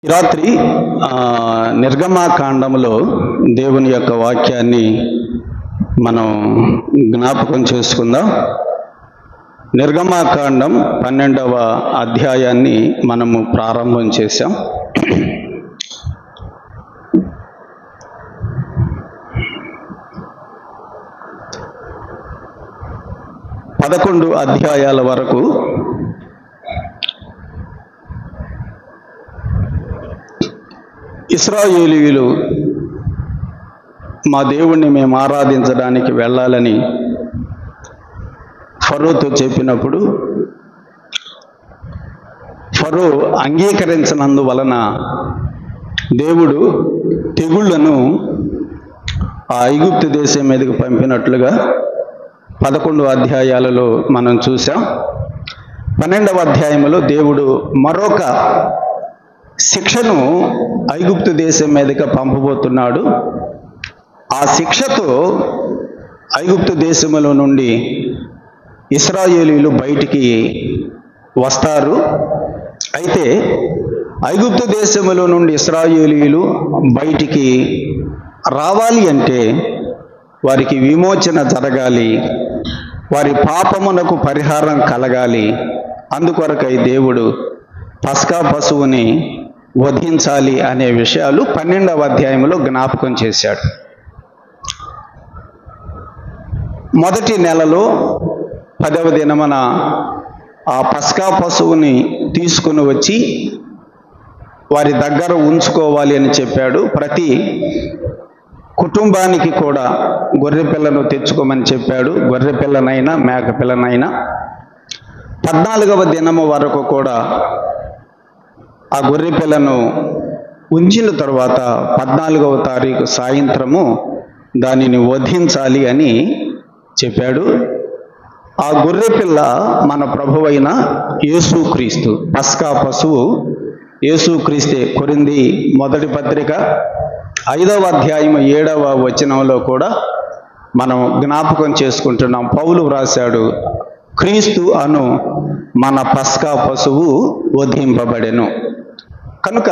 ఈ రాత్రి నిర్గమాకాండంలో దేవుని యొక్క వాక్యాన్ని మనం జ్ఞాపకం చేసుకుందాం. నిర్గమాకాండం 12వ అధ్యాయాన్ని మనము ప్రారంభం చేశాం. పదకొండు అధ్యాయాల వరకు ఇశ్రాయేలీయులు మా దేవుణ్ణి మేము ఆరాధించడానికి వెళ్ళాలని ఫరోతో చెప్పినప్పుడు ఫరో అంగీకరించనందువలన దేవుడు తెగుళ్లను ఆ ఐగుప్తు దేశం మీదకి పంపినట్లుగా 11 అధ్యాయాలలో మనం చూసాం. 12వ అధ్యాయంలో దేవుడు మరొక శిక్షను ఐగుప్తు దేశం మీదకి పంపబోతున్నాడు. ఆ శిక్షతో ఐగుప్తు దేశములో నుండి ఇశ్రాయేలీయులు బయటికి వస్తారు. అయితే ఐగుప్తు దేశములో నుండి ఇశ్రాయేలీయులు బయటికి రావాలి అంటే వారికి విమోచన జరగాలి, వారి పాపమునకు పరిహారం కలగాలి. అందుకొరకై దేవుడు పస్కా పశువుని వధించాలి అనే విషయాలు 12వ అధ్యాయంలో జ్ఞాపకం చేశాడు. మొదటి నెలలో 10వ దినమున ఆ పస్కా పశువుని తీసుకుని వచ్చి వారి దగ్గర ఉంచుకోవాలి అని చెప్పాడు. ప్రతి కుటుంబానికి కూడా గొర్రె పిల్లను తెచ్చుకోమని చెప్పాడు. గొర్రె పిల్లనైనా మేక పిల్లనైనా 14వ దినము వరకు కూడా ఆ గొర్రె పిల్లను ఉంచిన తర్వాత 14వ తారీఖు సాయంత్రము దానిని వధించాలి అని చెప్పాడు. ఆ గొర్రె పిల్ల మన ప్రభువైన యేసుక్రీస్తు, పస్కా పశువు యేసుక్రీస్తే. కొరింథీ మొదటి పత్రిక 5వ అధ్యాయం 7వ వచనంలో కూడా మనం జ్ఞాపకం చేసుకుంటున్నాం. పౌలు వ్రాశాడు, క్రీస్తు అను మన పస్కా పశువు వధింపబడెను. కనుక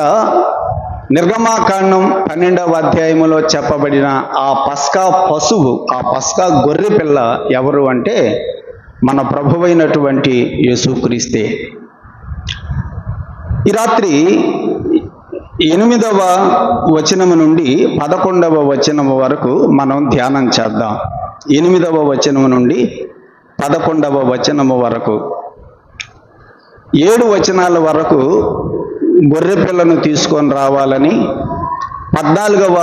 నిర్గమాకాండం 12వ అధ్యాయంలో చెప్పబడిన ఆ పస్కా పశువు, ఆ పస్కా గొర్రె పిల్ల ఎవరు అంటే మన ప్రభువైనటువంటి యేసుక్రీస్తే. ఈ రాత్రి 8వ వచనము నుండి 11వ వచనము వరకు మనం ధ్యానం చేద్దాం. 8వ వచనము నుండి 11వ వచనము వరకు 7 వచనాల వరకు గొర్రె పిల్లను తీసుకొని రావాలని, 14వ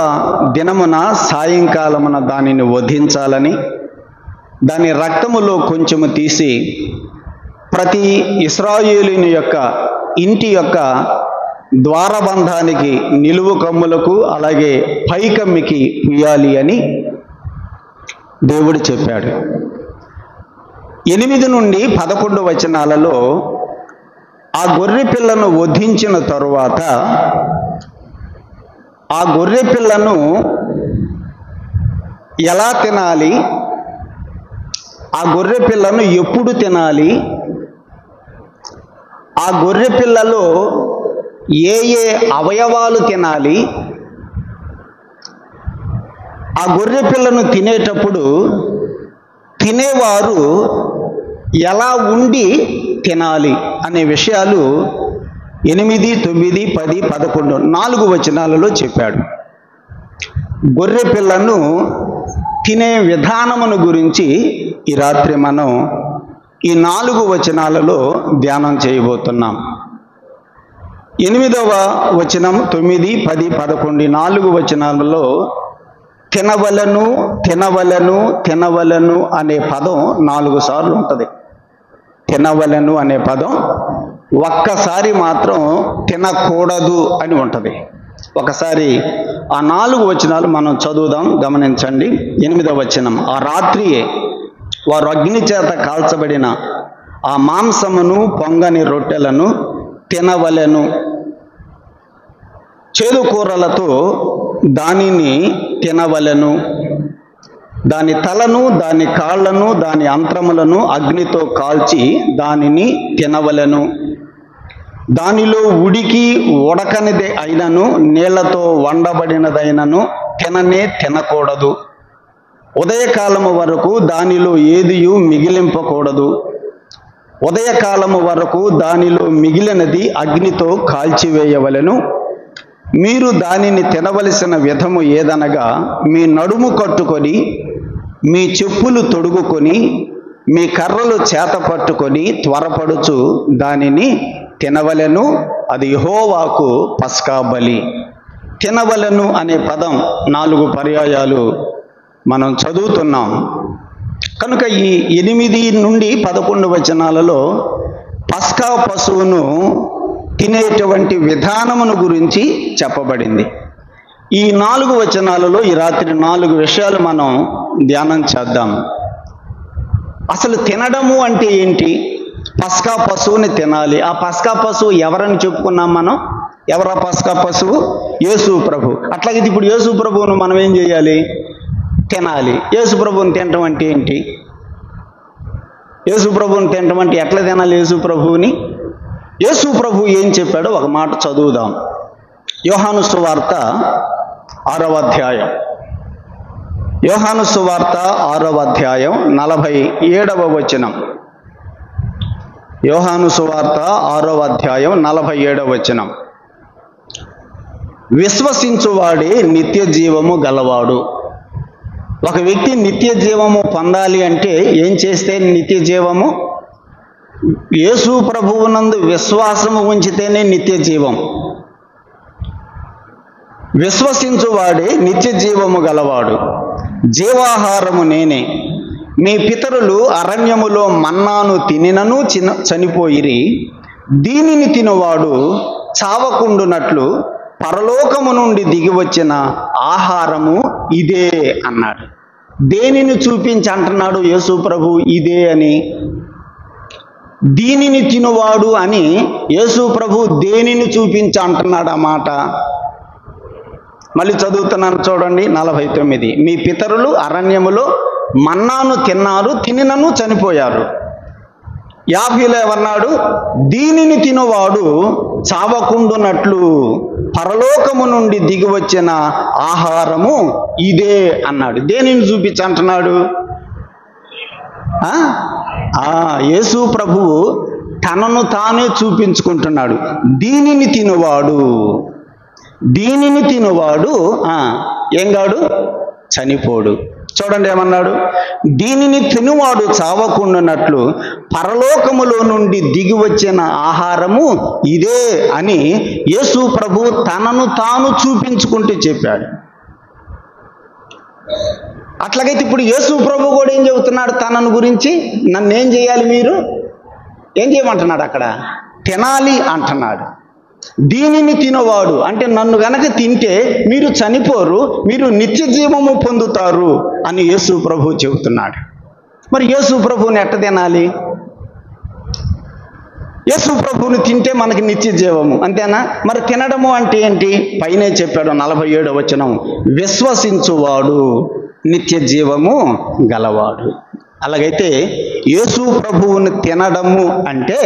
దినమున సాయంకాలమున దానిని వధించాలని, దాని రక్తములో కొంచెము తీసి ప్రతి ఇశ్రాయేలీయుని యొక్క ఇంటి యొక్క ద్వారబంధానికి, నిలువు కమ్ములకు, అలాగే పైకమ్మికి పూయాలి అని దేవుడు చెప్పాడు. 8 నుండి 11 వచనాలలో ఆ గొర్రె పిల్లను వధించిన తరువాత ఆ గొర్రె పిల్లను ఎలా తినాలి, ఆ గొర్రె పిల్లను ఎప్పుడు తినాలి, ఆ గొర్రె పిల్లలో ఏ ఏ అవయవాలు తినాలి, ఆ గొర్రె పిల్లను తినేటప్పుడు తినేవారు ఎలా ఉండి తినాలి అనే విషయాలు 8, 9, 10, 11 4 వచనాలలో చెప్పాడు. గొర్రె పిల్లను తినే విధానమును గురించి ఈ రాత్రి మనం ఈ 4 వచనాలలో ధ్యానం చేయబోతున్నాం. 8వ వచనం, 9, 10, 11 4 వచనాలలో తినవలను తినవలను తినవలను అనే పదం 4 సార్లు ఉంటుంది. తినవలను అనే పదం ఒక్కసారి మాత్రం తినకూడదు అని ఉంటుంది. ఒకసారి ఆ 4 వచనాలు మనం చదువుదాం, గమనించండి. 8వ వచనం, ఆ రాత్రియే వారు అగ్ని చేత కాల్చబడిన ఆ మాంసమును పొంగని రొట్టెలను తినవలెను, చేదు కూరలతో దానిని తినవలెను, దాని తలను, దాని కాళ్లను, దాని అంత్రములను అగ్నితో కాల్చి దానిని తినవలెను. దానిలో ఉడికి ఉడకనిది అయినను నీళ్లతో వండబడినదైనను తినకూడదు. ఉదయకాలము వరకు దానిలో ఏదియు మిగిలింపకూడదు. ఉదయకాలము వరకు దానిలో మిగిలినది అగ్నితో కాల్చివేయవలెను. మీరు దానిని తినవలసిన విధము ఏదనగా, మీ నడుము కట్టుకొని, మీ చెప్పులు తొడుగుకొని, మీ కర్రలు చేత పట్టుకొని త్వరపడుచు దానిని తినవలెను. అది యెహోవాకు పస్కా బలి. తినవలెను అనే పదం 4 పర్యాయాలు మనం చదువుతున్నాం. కనుక ఈ 8 నుండి 11 వచనాలలో పస్కా పశువును తినేటువంటి విధానమును గురించి చెప్పబడింది. ఈ 4 వచనాలలో ఈ రాత్రి 4 విషయాలు మనం ధ్యానం చేద్దాం. అసలు తినడము అంటే ఏంటి? పస్కా పశువుని తినాలి. ఆ పస్కా పశువు ఎవరని చెప్పుకున్నాం మనం? ఎవరా పస్కా పశువు? యేసు ప్రభు. అట్లాగే ఇప్పుడు యేసు ప్రభువును మనం ఏం చేయాలి? తినాలి. యేసు ప్రభువుని తినటం అంటే ఏంటి? యేసు ప్రభువుని తినటం అంటే ఎట్లా తినాలి యేసు ప్రభువుని? యేసు ప్రభు ఏం చెప్పాడో ఒక మాట చదువుదాం. యోహాను సువార్త 6వ అధ్యాయం. యోహాను సువార్త 6వ అధ్యాయం 47వ వచనం. యోహాను సువార్త 6వ అధ్యాయం 47వ వచనం. విశ్వసించువాడే నిత్య జీవము గలవాడు. ఒక వ్యక్తి నిత్య జీవము పొందాలి అంటే ఏం చేస్తే నిత్య జీవము? యేసు ప్రభువునందు విశ్వాసము ఉంచితేనే నిత్య జీవం. విశ్వసించువాడే నిత్య జీవము గలవాడు. జీవాహారము నేనే. మీ పితరులు అరణ్యములో మన్నాను తినినను చనిపోయిరి. దీనిని తినువాడు చావకుండునట్లు పరలోకము నుండి దిగి వచ్చిన ఆహారము ఇదే అన్నాడు. దేనిని చూపించి అంటున్నాడు యేసు ప్రభు ఇదే అని? దీనిని తినువాడు అని యేసు ప్రభు దేనిని చూపించి అంటున్నాడు ఆ మాట? మళ్ళీ చదువుతున్నాను చూడండి, 49. మీ పితరులు అరణ్యములో మన్నాను తిన్నారు, తినినను చనిపోయారు. 50లో ఏమన్నాడు? దీనిని తినువాడు చావకుండునట్లు పరలోకము నుండి దిగి వచ్చిన ఆహారము ఇదే అన్నాడు. దేనిని చూపించి అంటున్నాడు? యేసు ప్రభువు తనను తానే చూపించుకుంటున్నాడు. దీనిని తినువాడు ఏం కాడు? చనిపోడు. చూడండి ఏమన్నాడు? దీనిని తినువాడు చావకుండానట్లు పరలోకములో నుండి దిగి వచ్చిన ఆహారము ఇదే అని యేసు ప్రభు తనను తాను చూపించుకుంటూ చెప్పాడు. అట్లాగైతే ఇప్పుడు యేసు ప్రభు కూడా ఏం చెబుతున్నాడు తనను గురించి? నన్ను ఏం చేయాలి? మీరు ఏం చేయమంటున్నాడు అక్కడ? తినాలి అంటున్నాడు. దీనిని తినవాడు అంటే నన్ను గనక తింటే మీరు చనిపోరు, మీరు నిత్య జీవము పొందుతారు అని యేసు ప్రభు చెబుతున్నాడు. మరి యేసు ప్రభువుని ఎట్ట తినాలి? యేసు ప్రభువుని తింటే మనకి నిత్య జీవము, అంతేనా? మరి తినడము అంటే ఏంటి? పైనే చెప్పాడు 47వ వచనం, విశ్వసించువాడు నిత్య జీవము గలవాడు. అలాగైతే యేసు ప్రభువుని తినడము అంటే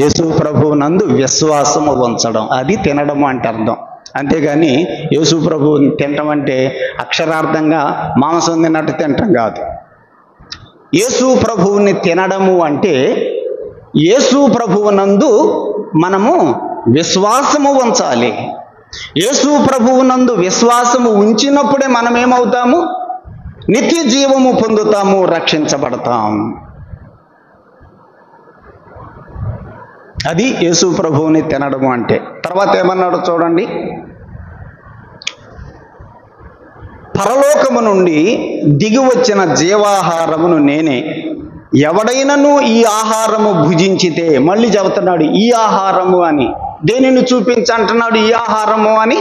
యేసు ప్రభువునందు విశ్వాసము ఉంచడం, అది తినడము అంటే అర్థం. అంతేగాని యేసు ప్రభువుని తినటం అంటే అక్షరార్థంగా మాంసం తిన్నట్టు తినటం కాదు. యేసు ప్రభువుని తినడము అంటే యేసు ప్రభువునందు మనము విశ్వాసము ఉంచాలి. యేసు ప్రభువునందు విశ్వాసము ఉంచినప్పుడే మనం ఏమవుతాము? నిత్య జీవము పొందుతాము, రక్షించబడతాం. అది యేసు ప్రభువుని తినడము అంటే. తర్వాత ఏమన్నాడు చూడండి, పరలోకము నుండి దిగి వచ్చిన జీవాహారమును నేనే. ఎవడైనను ఈ ఆహారము భుజించితే, మళ్ళీ చెబుతున్నాడు ఈ ఆహారము అని. దేనిని చూపించి అంటున్నాడు ఈ ఆహారము అని?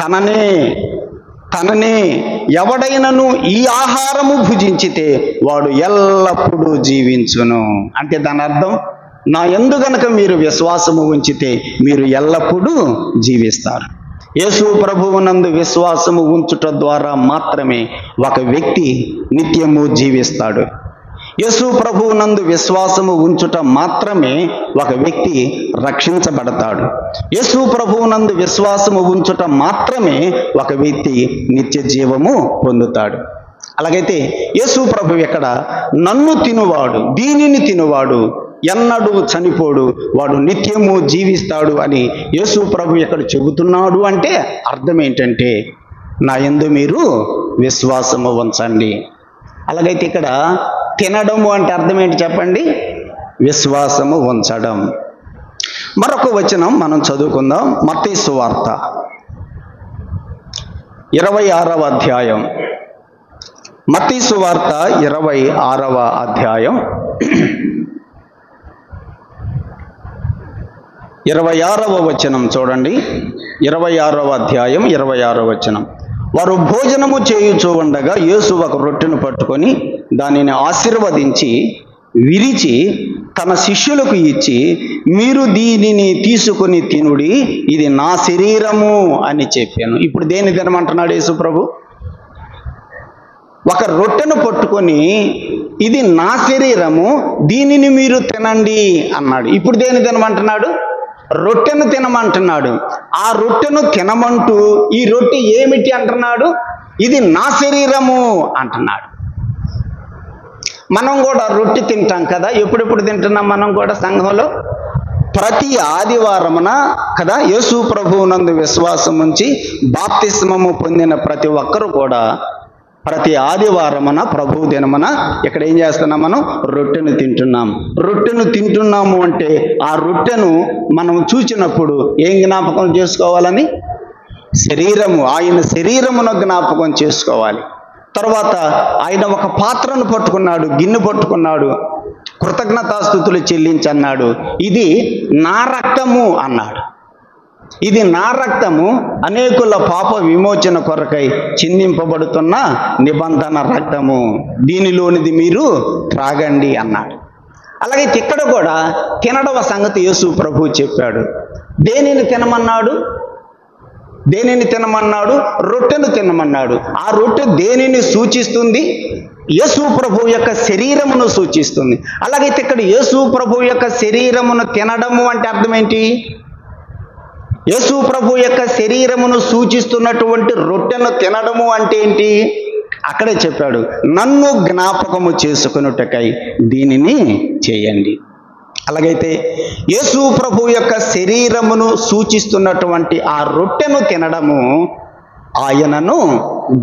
తననే. ఎవడైనను ఈ ఆహారము భుజించితే వాడు ఎల్లప్పుడూ జీవించును. అంటే దాని అర్థం, నా యందు గనక మీరు విశ్వాసము ఉంచితే మీరు ఎల్లప్పుడూ జీవిస్తారు. యేసు ప్రభువునందు విశ్వాసము ఉంచుట ద్వారా మాత్రమే ఒక వ్యక్తి నిత్యము జీవిస్తాడు. యేసు ప్రభువునందు విశ్వాసము ఉంచుట మాత్రమే ఒక వ్యక్తి రక్షించబడతాడు. యేసు ప్రభువునందు విశ్వాసము ఉంచుట మాత్రమే ఒక వ్యక్తి నిత్య జీవము పొందుతాడు. అలాగైతే యేసు ప్రభు ఇక్కడ నన్ను తినువాడు, దీనిని తినువాడు ఎన్నడూ చనిపోడు, వాడు నిత్యము జీవిస్తాడు అని యేసు ప్రభు ఇక్కడ చెబుతున్నాడు. అంటే అర్థం ఏంటంటే, నా యందు మీరు విశ్వాసము ఉంచండి. అలాగైతే ఇక్కడ తినడము అంటే అర్థం ఏంటి చెప్పండి? విశ్వాసము ఉంచడం. మరొక వచనం మనం చదువుకుందాం. మత్తయి సువార్త 26వ అధ్యాయం. మత్తయి సువార్త 26వ అధ్యాయం 26వ వచనం చూడండి. 26వ అధ్యాయం 26వ వచనం. వారు భోజనము చేయుచూ ఉండగా యేసు ఒక రొట్టెను పట్టుకొని దానిని ఆశీర్వదించి విరిచి తన శిష్యులకు ఇచ్చి, మీరు దీనిని తీసుకొని తినుడి, ఇది నా శరీరము అని చెప్పాను. ఇప్పుడు దేన్ని తినమంటున్నాడు యేసు ప్రభు? ఒక రొట్టెను పట్టుకొని ఇది నా శరీరము, దీనిని మీరు తినండి అన్నాడు. ఇప్పుడు దేన్ని తినమంటున్నాడు? రొట్టెను తినమంటున్నాడు. ఆ రొట్టెను తినమంటూ ఈ రొట్టె ఏమిటి అంటున్నాడు? ఇది నా శరీరము అంటున్నాడు. మనం కూడా రొట్టె తింటాం కదా. ఎప్పుడెప్పుడు తింటున్నాం మనం కూడా సంఘంలో? ప్రతి ఆదివారమున కదా. యేసు ప్రభువునందు విశ్వాసం ఉంచి బాప్తిస్మము పొందిన ప్రతి ఒక్కరు కూడా ప్రతి ఆదివారమున ప్రభు దినమున ఇక్కడ ఏం చేస్తున్నాం? మనం రొట్టెను తింటున్నాం. రొట్టెను తింటున్నాము అంటే ఆ రొట్టెను మనం చూచినప్పుడు ఏం జ్ఞాపకం చేసుకోవాలని? శరీరము, ఆయన శరీరమును జ్ఞాపకం చేసుకోవాలి. తర్వాత ఆయన ఒక పాత్రను పట్టుకున్నాడు, గిన్నె పట్టుకున్నాడు, కృతజ్ఞతాస్తుతులు చెల్లించన్నాడు, ఇది నా రక్తము అన్నాడు. ఇది నా రక్తము, అనేకుల పాప విమోచన కొరకై చిందింపబడుతున్న నిబంధన రక్తము, దీనిలోనిది మీరు త్రాగండి అన్నాడు. అలాగే ఇక్కడ కూడా తినడం సంగతి యేసు ప్రభు చెప్పాడు. దేనిని తినమన్నాడు? దేనిని తినమన్నాడు? రొట్టెను తినమన్నాడు. ఆ రొట్టె దేనిని సూచిస్తుంది? యేసు ప్రభు యొక్క శరీరమును సూచిస్తుంది. అలాగైతే ఇక్కడ యేసు ప్రభు యొక్క శరీరమును తినడము అంటే అర్థం ఏంటి? యేసు ప్రభు యొక్క శరీరమును సూచిస్తున్నటువంటి రొట్టెను తినడము అంటే ఏంటి? అక్కడే చెప్పాడు, నన్ను జ్ఞాపకము చేసుకొనుటకై దీనిని చేయండి. అలాగైతే యేసు ప్రభు యొక్క శరీరమును సూచిస్తున్నటువంటి ఆ రొట్టెను తినడము ఆయనను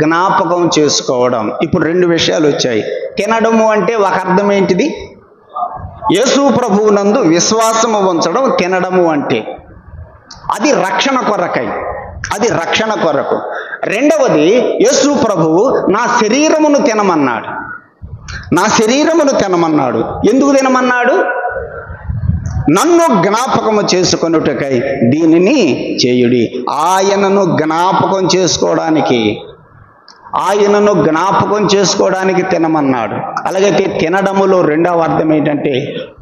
జ్ఞాపకం చేసుకోవడం. ఇప్పుడు రెండు విషయాలు వచ్చాయి. తినడము అంటే ఒక అర్థం ఏంటిది? యేసు ప్రభువునందు విశ్వాసము ఉంచడం తినడము అంటే. అది రక్షణ కొరకై, అది రక్షణ కొరకు. రెండవది, యేసు ప్రభువు నా శరీరమును తినమన్నాడు. నా శరీరమును తినమన్నాడు. ఎందుకు తినమన్నాడు? నన్ను జ్ఞాపకము చేసుకొనుటకై దీనిని చేయుడి. ఆయనను జ్ఞాపకం చేసుకోవడానికి, ఆయనను జ్ఞాపకం చేసుకోవడానికి తినమన్నాడు. అలాగైతే తినడములో రెండవ అర్థం ఏంటంటే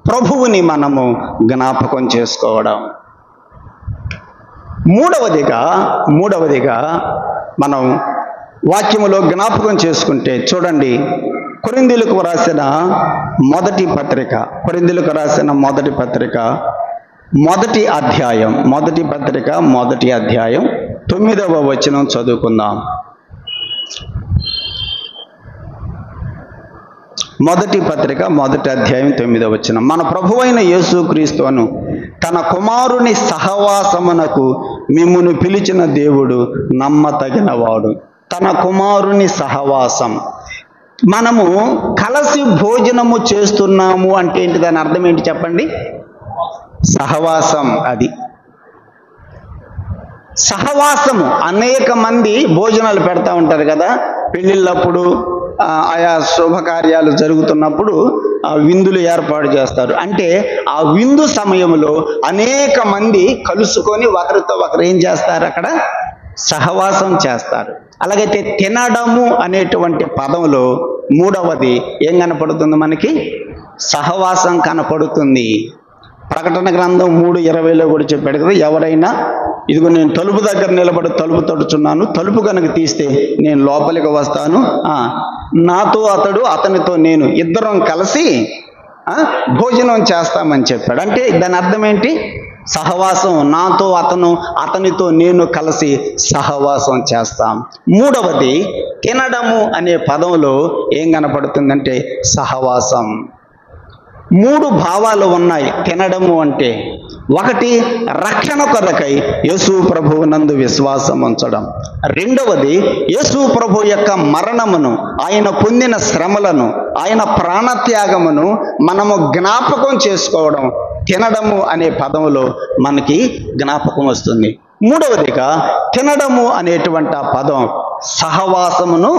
ప్రభువుని మనము జ్ఞాపకం చేసుకోవడం. మూడవదిగా మనం వాక్యములో జ్ఞాపకం చేసుకుంటే చూడండి, కొరింథీయులకు రాసిన మొదటి పత్రిక, కొరింథీయులకు రాసిన మొదటి పత్రిక మొదటి అధ్యాయం, మొదటి పత్రిక మొదటి అధ్యాయం 9వ వచనం చదువుకుందాం. మొదటి పత్రిక మొదటి అధ్యాయం 9వ వచనం. మన ప్రభువైన యేసుక్రీస్తును తన కుమారుని సహవాసమునకు మిమ్మును పిలిచిన దేవుడు నమ్మతగినవాడు. తన కుమారుని సహవాసం, మనము కలిసి భోజనము చేస్తున్నాము అంటే ఏంటి? దాని అర్థం ఏంటి చెప్పండి? సహవాసం. అది సహవాసము. అనేక మంది భోజనాలు పెడతా ఉంటారు కదా, పెళ్ళిళ్ళప్పుడు, ఆయా శుభకార్యాలు జరుగుతున్నప్పుడు విందులు ఏర్పాటు చేస్తారు. అంటే ఆ విందు సమయంలో అనేక మంది కలుసుకొని ఒకరితో ఒకరు ఏం చేస్తారు? అక్కడ సహవాసం చేస్తారు. అలాగైతే తినడము అనేటువంటి పదంలో మూడవది ఏం కనపడుతుంది మనకి? సహవాసం కనపడుతుంది. ప్రకటన గ్రంథం 3:20లో కూడా చెప్పాడు కదా, ఎవరైనా ఇదిగో నేను తలుపు దగ్గర నిలబడి తలుపు తడుచున్నాను, తలుపు కనుక తీస్తే నేను లోపలికి వస్తాను, నాతో అతడు అతనితో నేను ఇద్దరం కలిసి భోజనం చేస్తామని చెప్పాడు. అంటే దాని అర్థం ఏంటి? సహవాసం. నాతో అతను, అతనితో నేను కలిసి సహవాసం చేస్తాం. మూడవది, తినడము అనే పదంలో ఏం కనపడుతుందంటే సహవాసం. మూడు భావాలు ఉన్నాయి తినడము అంటే. ఒకటి, రక్షణ కొరకై యేసు ప్రభువు నందు విశ్వాసం ఉంచడం. రెండవది, యేసు ప్రభు యొక్క మరణమును, ఆయన పొందిన శ్రమలను, ఆయన ప్రాణత్యాగమును మనము జ్ఞాపకం చేసుకోవడం తినడము అనే పదములో మనకి జ్ఞాపకం వస్తుంది. మూడవదిగా తినడము అనేటువంటి ఆ పదం సహవాసమును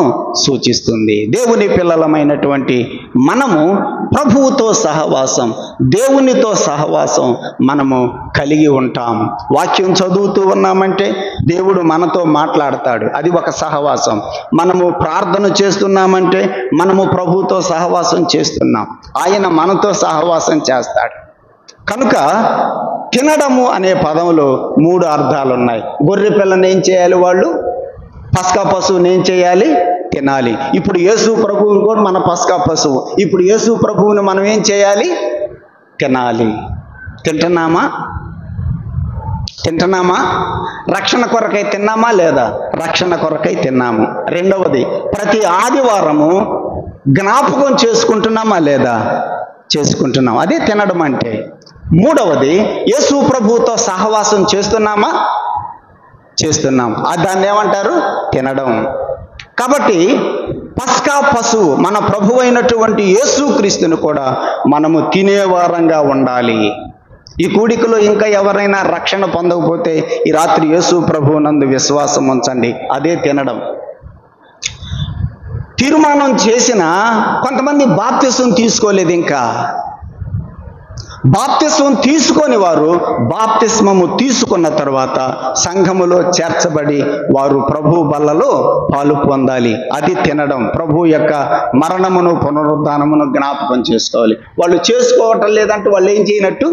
సూచిస్తుంది. దేవుని పిల్లలమైనటువంటి మనము ప్రభువుతో సహవాసం, దేవునితో సహవాసం మనము కలిగి ఉంటాం. వాక్యం చదువుతూ ఉన్నామంటే దేవుడు మనతో మాట్లాడతాడు, అది ఒక సహవాసం. మనము ప్రార్థన చేస్తున్నామంటే మనము ప్రభువుతో సహవాసం చేస్తున్నాం, ఆయన మనతో సహవాసం చేస్తాడు. కనుక తినడము అనే పదంలో మూడు అర్థాలు ఉన్నాయి. గొర్రె పిల్లని ఏం చేయాలి వాళ్ళు? పస్కా పశువుని ఏం చేయాలి? తినాలి. ఇప్పుడు యేసు ప్రభువు కూడా మన పస్కా పశువు. ఇప్పుడు యేసు ప్రభువుని మనం ఏం చేయాలి? తినాలి. తింటున్నామా? రక్షణ కొరకై తిన్నామా లేదా? రక్షణ కొరకై తిన్నాము. రెండవది, ప్రతి ఆదివారము జ్ఞాపకం చేసుకుంటున్నామా లేదా? చేసుకుంటున్నాం. అదే తినడం అంటే. మూడవది, యేసు ప్రభువుతో సహవాసం చేస్తున్నామా? చేస్తున్నాం. దాన్ని ఏమంటారు? తినడం. కాబట్టి పస్కా పశువు మన ప్రభువు అయినటువంటి యేసుక్రీస్తుని కూడా మనము తినేవారంగా ఉండాలి. ఈ కూడికలో ఇంకా ఎవరైనా రక్షణ పొందకపోతే ఈ రాత్రి యేసు ప్రభువు నందు విశ్వాసం ఉంచండి, అదే తినడం. తీర్మానం చేసిన కొంతమంది బాప్తిసం తీసుకోలేదు. ఇంకా బాప్తిస్మం తీసుకొని వారు బాప్తిస్మము తీసుకున్న తర్వాత సంఘములో చేర్చబడి వారు ప్రభు బల్లలో పాలు పొందాలి. అది తినడం. ప్రభు యొక్క మరణమును పునరుద్ధానమును జ్ఞాపకం చేసుకోవాలి. వాళ్ళు చేసుకోవటం లేదంటే వాళ్ళు ఏం చేయనట్టు?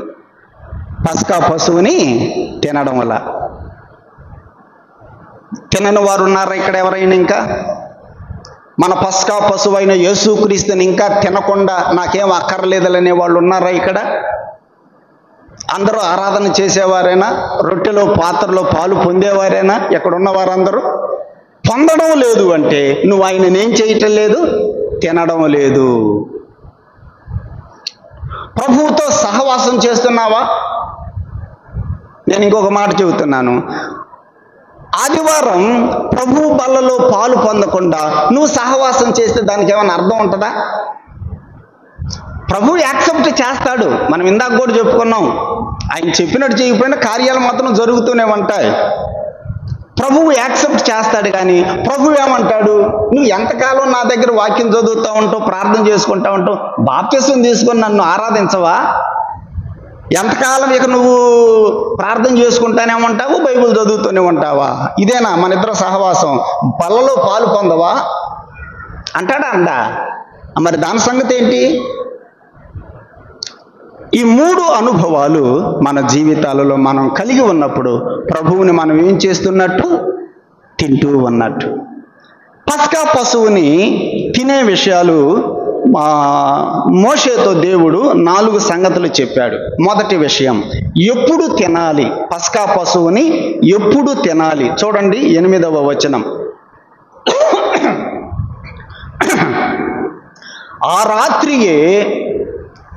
పస్కా పశువుని తినడం వల్ల. తినని వారు ఉన్నారా ఇక్కడ ఎవరైనా? ఇంకా మన పస్కా పశువు అయిన యేసుక్రీస్తుని ఇంకా తినకుండా నాకేం అక్కర్లేదనే వాళ్ళు ఉన్నారా ఇక్కడ? అందరూ ఆరాధన చేసేవారేనా? రొట్టెలో పాత్రలో పాలు పొందేవారేనా? ఎక్కడున్న వారందరూ పొందడం లేదు అంటే నువ్వు ఆయనని ఏం చేయటం లేదు? తినడం లేదు. ప్రభువుతో సహవాసం చేస్తున్నావా? నేను ఇంకొక మాట చెబుతున్నాను. ఆదివారం ప్రభు బల్లలో పాలు పొందకుండా నువ్వు సహవాసం చేస్తే దానికి ఏమైనా అర్థం ఉంటుందా? ప్రభు యాక్సెప్ట్ చేస్తాడు. మనం ఇందాక కూడా చెప్పుకున్నాం, ఆయన చెప్పినట్టు చేయకపోయినా కార్యాలు మాత్రం జరుగుతూనే ఉంటాయి. ప్రభువు యాక్సెప్ట్ చేస్తాడు. కానీ ప్రభు ఏమంటాడు? నువ్వు ఎంతకాలం నా దగ్గర వాక్యం చదువుతూ ఉంటావు, ప్రార్థన చేసుకుంటా ఉంటావు, బాప్తిసం తీసుకొని నన్ను ఆరాధించవా? ఎంతకాలం ఇక నువ్వు ప్రార్థన చేసుకుంటానే ఉంటావు, బైబిల్ చదువుతూనే ఉంటావా? ఇదేనా మన ఇద్దరు సహవాసం? బల్లలో పాలు పొందవా అంటాడా? అందా? మరి దాని సంగతి ఏంటి? ఈ మూడు అనుభవాలు మన జీవితాలలో మనం కలిగి ఉన్నప్పుడు ప్రభువుని మనం ఏం చేస్తున్నట్టు? తింటూ ఉన్నట్టు. పస్కా పశువుని తినే విషయాలు మోషేతో దేవుడు 4 సంగతులు చెప్పాడు. మొదటి విషయం, ఎప్పుడు తినాలి? పస్కా పశువుని ఎప్పుడు తినాలి? చూడండి 8వ వచనం. ఆ రాత్రియే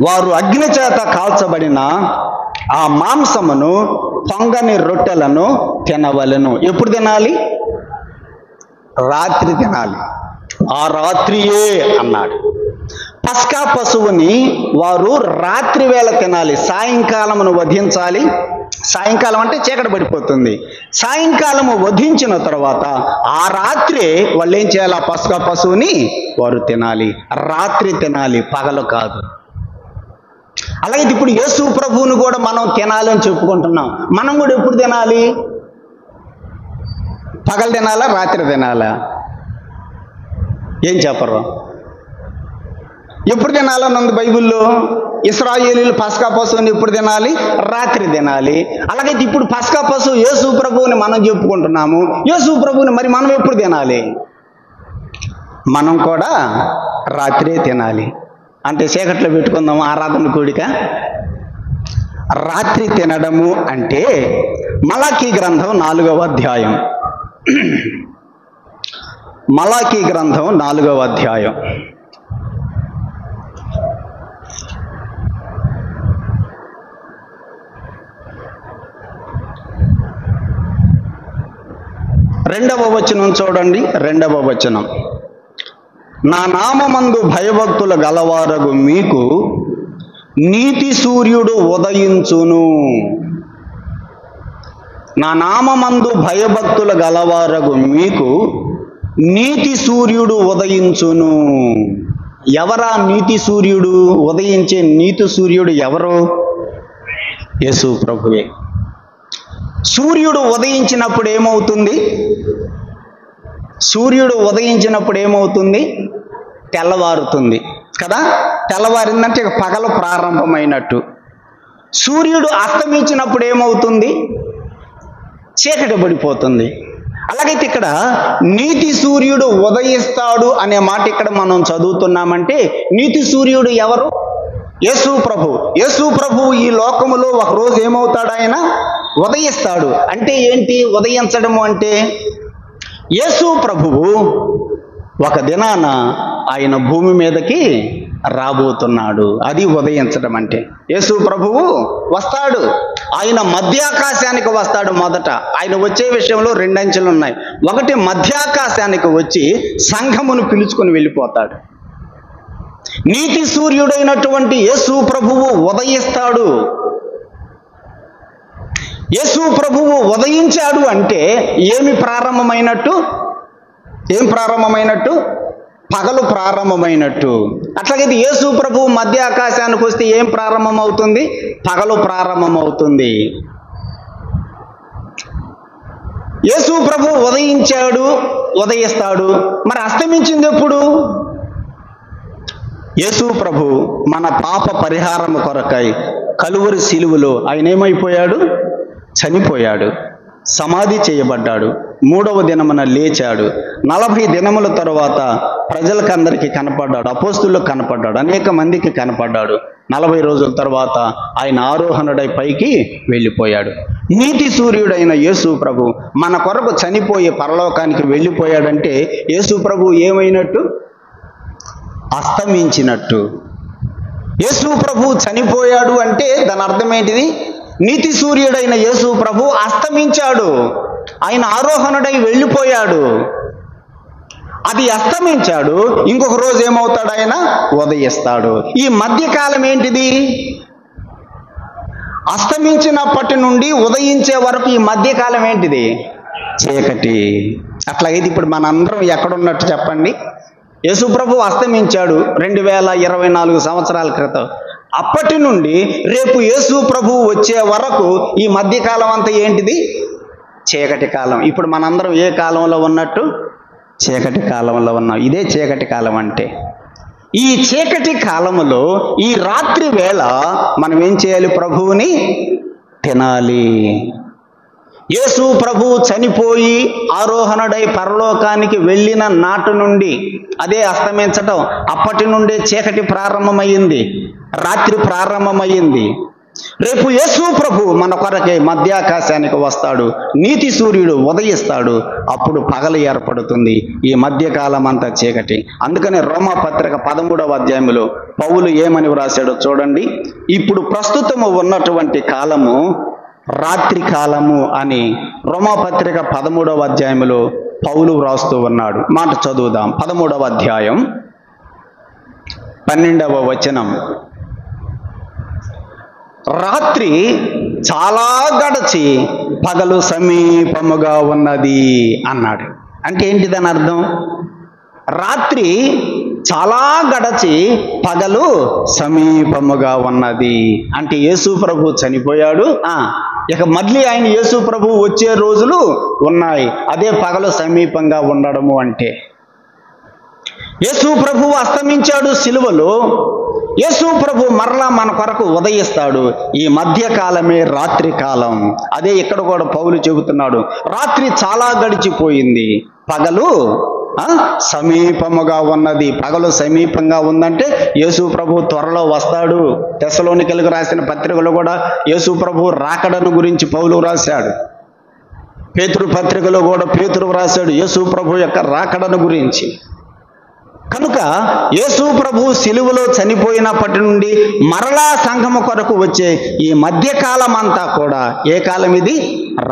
వారు అగ్ని చేత కాల్చబడిన ఆ మాంసమును, పొంగని రొట్టెలను తినవలెను. ఎప్పుడు తినాలి? రాత్రి తినాలి. ఆ రాత్రియే అన్నాడు. పస్కా పశువుని వారు రాత్రి వేళ తినాలి. సాయంకాలమును వధించాలి. సాయంకాలం అంటే చీకటి పడిపోతుంది. సాయంకాలము వధించిన తర్వాత ఆ రాత్రే వాళ్ళు ఏం చేయాలి? ఆ పస్కా పశువుని వారు తినాలి. రాత్రి తినాలి, పగలు కాదు. అలాగే ఇప్పుడు యేసు ప్రభువుని కూడా మనం తినాలి అని చెప్పుకుంటున్నాం. మనం కూడా ఎప్పుడు తినాలి? పగలు తినాలా, రాత్రి తినాలా? ఏం చెప్పరు? ఎప్పుడు తినాలని ఉంది బైబిల్లో? ఇశ్రాయేలీయులు పస్కా పశువుని ఎప్పుడు తినాలి? రాత్రి తినాలి. అలాగైతే ఇప్పుడు పస్కా పశువు యేసు ప్రభువుని మనం చెప్పుకుంటున్నాము. యేసు ప్రభువుని మరి మనం ఎప్పుడు తినాలి? మనం కూడా రాత్రే తినాలి. అంటే చీకట్లో పెట్టుకుందాము ఆరాధన కూడిక. రాత్రి తినడము అంటే మలాకీ గ్రంథం 4వ అధ్యాయం. మలాకీ గ్రంథం 4వ అధ్యాయం. రెండవ వచనం చూడండి. 2వ వచనం, నా నామమందు భయభక్తుల గలవారగు మీకు నీతి సూర్యుడు ఉదయించును. నా నామమందు భయభక్తుల గలవారగు మీకు నీతి సూర్యుడు ఉదయించును. ఎవరా నీతి సూర్యుడు? ఉదయించే నీతి సూర్యుడు ఎవరు? యేసు ప్రభువే. సూర్యుడు ఉదయించినప్పుడు ఏమవుతుంది? సూర్యుడు ఉదయించినప్పుడు ఏమవుతుంది? తెల్లవారుతుంది కదా. తెల్లవారిందంటే ఇక పగలు ప్రారంభమైనట్టు. సూర్యుడు అస్తమించినప్పుడు ఏమవుతుంది? చీకటి పడిపోతుంది. అలాగైతే ఇక్కడ నీతి సూర్యుడు ఉదయిస్తాడు అనే మాట ఇక్కడ మనం చదువుతున్నామంటే నీతి సూర్యుడు ఎవరు? యేసు ప్రభు. యేసు ప్రభువు ఈ లోకములో ఒకరోజు ఏమవుతాడు? ఆయన ఉదయిస్తాడు. అంటే ఏంటి ఉదయించడము అంటే? యేసు ప్రభువు ఒక దినాన ఆయన భూమి మీదకి రాబోతున్నాడు. అది ఉదయించడం అంటే. యేసు ప్రభువు వస్తాడు. ఆయన మధ్యాకాశానికి వస్తాడు. మొదట ఆయన వచ్చే విషయంలో 2 అంచెలు ఉన్నాయి. ఒకటి, మధ్యాకాశానికి వచ్చి సంఘమును పిలుచుకొని వెళ్ళిపోతాడు. నీతి సూర్యుడైనటువంటి యేసు ప్రభువు ఉదయిస్తాడు. యేసు ప్రభువు ఉదయించాడు అంటే ఏమి ప్రారంభమైనట్టు? ఏం ప్రారంభమైనట్టు? పగలు ప్రారంభమైనట్టు. అట్లాగైతే యేసు ప్రభువు మధ్య ఆకాశానికి వస్తే ఏం ప్రారంభమవుతుంది? పగలు ప్రారంభమవుతుంది. యేసు ప్రభువు ఉదయించాడు, ఉదయిస్తాడు. మరి అస్తమించింది ఎప్పుడు? యేసు ప్రభు మన పాప పరిహారం కొరకై కలువరి శిలువలో ఆయన ఏమైపోయాడు? చనిపోయాడు, సమాధి చేయబడ్డాడు. 3వ దినమున లేచాడు. 40 దినముల తరువాత ప్రజలకందరికీ కనపడ్డాడు, అపోస్తులకు కనపడ్డాడు, అనేక మందికి కనపడ్డాడు. 40 రోజుల తర్వాత ఆయన ఆరోహణుడై పైకి వెళ్ళిపోయాడు. నీతి సూర్యుడైన యేసు ప్రభు మన కొరకు చనిపోయి పరలోకానికి వెళ్ళిపోయాడంటే యేసు ప్రభు ఏమైనట్టు? అస్తమించినట్టు. యేసు ప్రభు చనిపోయాడు అంటే దాని అర్థం ఏంటిది? నీతి సూర్యుడైన యేసు ప్రభు అస్తమించాడు, ఆయన ఆరోహణుడై వెళ్ళిపోయాడు. అది అస్తమించాడు. ఇంకొక రోజు ఏమవుతాడు? ఆయన ఉదయిస్తాడు. ఈ మధ్యకాలం ఏంటిది? అస్తమించినప్పటి నుండి ఉదయించే వరకు ఈ మధ్యకాలం ఏంటిది? చీకటి. అట్లాగైతే ఇప్పుడు మనందరం ఎక్కడున్నట్టు చెప్పండి? యేసు ప్రభు అస్తమించాడు 2024 సంవత్సరాల క్రితం. అప్పటి నుండి రేపు యేసు ప్రభు వచ్చే వరకు ఈ మధ్యకాలం అంతా ఏంటిది? చీకటి కాలం. ఇప్పుడు మనందరం ఏ కాలంలో ఉన్నట్టు? చీకటి కాలంలో ఉన్నాం. ఇదే చీకటి కాలం అంటే. ఈ చీకటి కాలములో ఈ రాత్రి వేళ మనం ఏం చేయాలి? ప్రభువుని తినాలి. యేసు ప్రభు చనిపోయి ఆరోహణుడై పరలోకానికి వెళ్ళిన నాటి నుండి అదే అస్తమించటం. అప్పటి నుండే చీకటి ప్రారంభమైంది, రాత్రి ప్రారంభమైంది. రేపు యేసు ప్రభు మన కొరకే మధ్యాకాశానికి వస్తాడు, నీతి సూర్యుడు ఉదయిస్తాడు, అప్పుడు పగలు ఏర్పడుతుంది. ఈ మధ్యకాలం అంతా చీకటి. అందుకనే రోమాపత్రిక 13వ అధ్యాయంలో పౌలు ఏమని వ్రాశాడో చూడండి. ఇప్పుడు ప్రస్తుతము ఉన్నటువంటి కాలము రాత్రి కాలము అని రోమాపత్రిక 13వ అధ్యాయంలో పౌలు వ్రాస్తూ ఉన్నాడు. మాట చదువుదాం. 13వ అధ్యాయం 12వ వచనం. రాత్రి చాలా గడచి పగలు సమీపముగా ఉన్నది అన్నాడు. అంటే ఏంటి దాని అర్థం? రాత్రి చాలా గడచి పగలు సమీపముగా ఉన్నది అంటే యేసు ప్రభు చనిపోయాడు. ఇక మళ్ళీ ఆయన యేసు ప్రభు వచ్చే రోజులు ఉన్నాయి. అదే పగలు సమీపంగా ఉండడము అంటే. యేసు ప్రభువు అస్తమించాడు సిలువలో, యేసు ప్రభు మరలా మన కొరకు ఉదయిస్తాడు. ఈ మధ్యకాలమే రాత్రి కాలం. అదే ఇక్కడ కూడా పౌలు చెబుతున్నాడు, రాత్రి చాలా గడిచిపోయింది, పగలు సమీపముగా ఉన్నది. పగలు సమీపంగా ఉందంటే యేసు ప్రభు త్వరలో వస్తాడు. తెస్సలోనికలకు రాసిన పత్రికలో కూడా యేసు ప్రభు రాకడను గురించి పౌలు రాశాడు. పేతురు పత్రికలో కూడా పేతురు రాశాడు యేసు ప్రభు యొక్క రాకడను గురించి. కనుక యేసు ప్రభు సిలువలో చనిపోయినప్పటి నుండి మరలా సంఘము కొరకు వచ్చే ఈ మధ్యకాలం అంతా కూడా ఏ కాలం ఇది?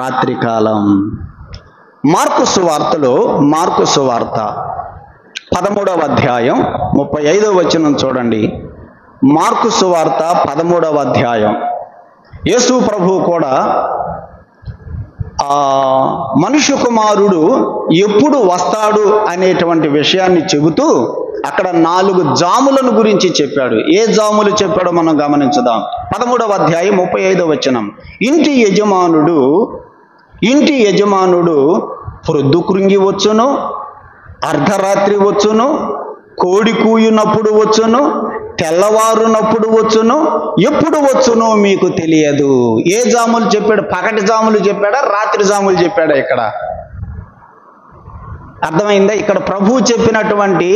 రాత్రి కాలం. మార్కు సువార్తలో, మార్కు సువార్త 13వ అధ్యాయం 35వ వచనం చూడండి. మార్కు సువార్త 13వ అధ్యాయం. యేసు ప్రభు కూడా మనుష్య కుమారుడు ఎప్పుడు వస్తాడు అనేటువంటి విషయాన్ని చెబుతూ అక్కడ 4 జాములను గురించి చెప్పాడు. ఏ జాములు చెప్పాడో మనం గమనించుదాం. 13వ అధ్యాయం 35వ వచనం. ఇంటి యజమానుడు ప్రొద్దు కృంగి వచ్చును, అర్ధరాత్రి వచ్చును, కోడి కూయునప్పుడు వచ్చును, తెల్లవారునప్పుడు వచ్చును, ఎప్పుడు వచ్చునో మీకు తెలియదు. ఏ జాములు చెప్పాడు? పగటి జాములు చెప్పాడా, రాత్రి జాములు చెప్పాడా? ఇక్కడ అర్థమైందా? ఇక్కడ ప్రభువు చెప్పినటువంటి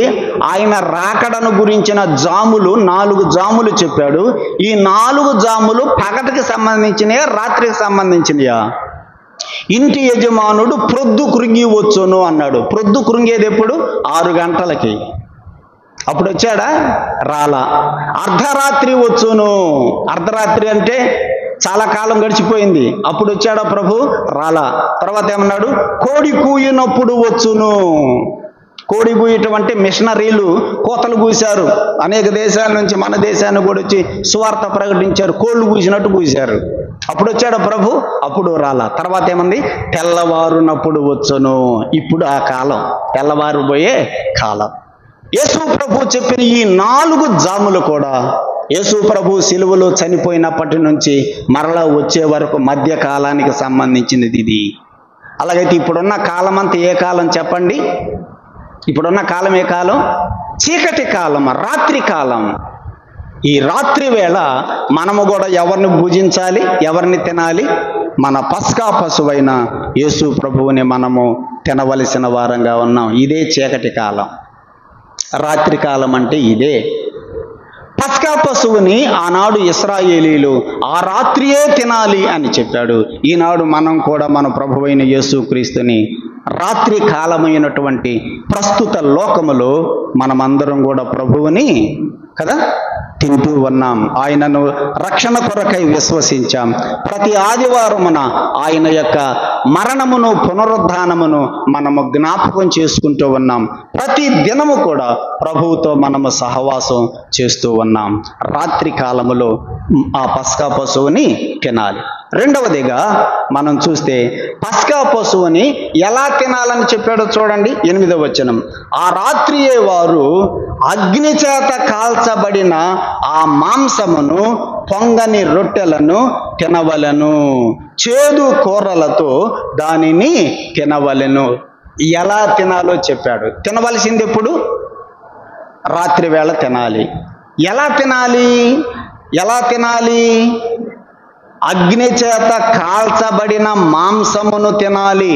ఆయన రాకడను గురించిన జాములు 4 జాములు చెప్పాడు. ఈ 4 జాములు పగటికి సంబంధించినయా, రాత్రికి సంబంధించినయా? ఇంటి యజమానుడు ప్రొద్దు కృంగి వచ్చును అన్నాడు. ప్రొద్దు కృంగేది ఎప్పుడు? 6 గంటలకి. అప్పుడు వచ్చాడా? రాలా. అర్ధరాత్రి వచ్చును. అర్ధరాత్రి అంటే చాలా కాలం గడిచిపోయింది. అప్పుడు వచ్చాడా ప్రభు? రాలా. తర్వాత ఏమన్నాడు? కోడి కూయినప్పుడు వచ్చును. కోడి కూయటం అంటే మిషనరీలు కోతలు కూశారు. అనేక దేశాల నుంచి మన దేశాన్ని కూడా వచ్చి సువార్త ప్రకటించారు. కోళ్ళు కూసినట్టు కూశారు. అప్పుడు వచ్చాడు ప్రభు? అప్పుడు రాలా. తర్వాత ఏమంది? తెల్లవారునప్పుడు వచ్చును. ఇప్పుడు ఆ కాలం, తెల్లవారు పోయే కాలం. యేసు ప్రభు చెప్పిన ఈ 4 జాములు కూడా యేసు ప్రభు సిలువలో చనిపోయినప్పటి నుంచి మరలా వచ్చే వరకు మధ్య కాలానికి సంబంధించినది ఇది. అలాగైతే ఇప్పుడున్న కాలం అంతా ఏ కాలం చెప్పండి? ఇప్పుడున్న కాలం ఏ కాలం? చీకటి కాలం, రాత్రి కాలం. ఈ రాత్రి వేళ మనము కూడా ఎవరిని పూజించాలి, ఎవరిని తినాలి? మన పస్కా పశువైన యేసు ప్రభువుని మనము తినవలసిన వారంగా ఉన్నాం. ఇదే చీకటి కాలం. రాత్రి కాలం అంటే ఇదే. పస్కా పశువుని ఆనాడు ఇశ్రాయేలీలు ఆ రాత్రియే తినాలి అని చెప్పాడు. ఈనాడు మనం కూడా మన ప్రభువైన యేసుక్రీస్తుని రాత్రి కాలమైనటువంటి ప్రస్తుత లోకములో మనమందరం కూడా ప్రభువుని కదా తింటూ ఉన్నాం. ఆయనను రక్షణ కొరకై విశ్వసించాం. ప్రతి ఆదివారమున ఆయన యొక్క మరణమును పునరుద్ధానమును మనము జ్ఞాపకం చేసుకుంటూ ఉన్నాం. ప్రతి దినము కూడా ప్రభువుతో మనము సహవాసం చేస్తూ ఉన్నాం. రాత్రి కాలములో ఆ పస్కా పశువుని తినాలి. రెండవదిగా మనం చూస్తే పస్కా పశువుని ఎలా తినాలని చెప్పాడో చూడండి. 8వ వచనం. ఆ రాత్రియే వారు అగ్ని చేత కాల్చబడిన ఆ మాంసమును, పొంగని రొట్టెలను తినవలెను, చేదు కూరలతో దానిని తినవలెను. ఎలా తినాలో చెప్పాడు. తినవలసింది ఎప్పుడు? రాత్రి వేళ తినాలి. ఎలా తినాలి? ఎలా తినాలి? అగ్ని చేత కాల్చబడిన మాంసమును తినాలి.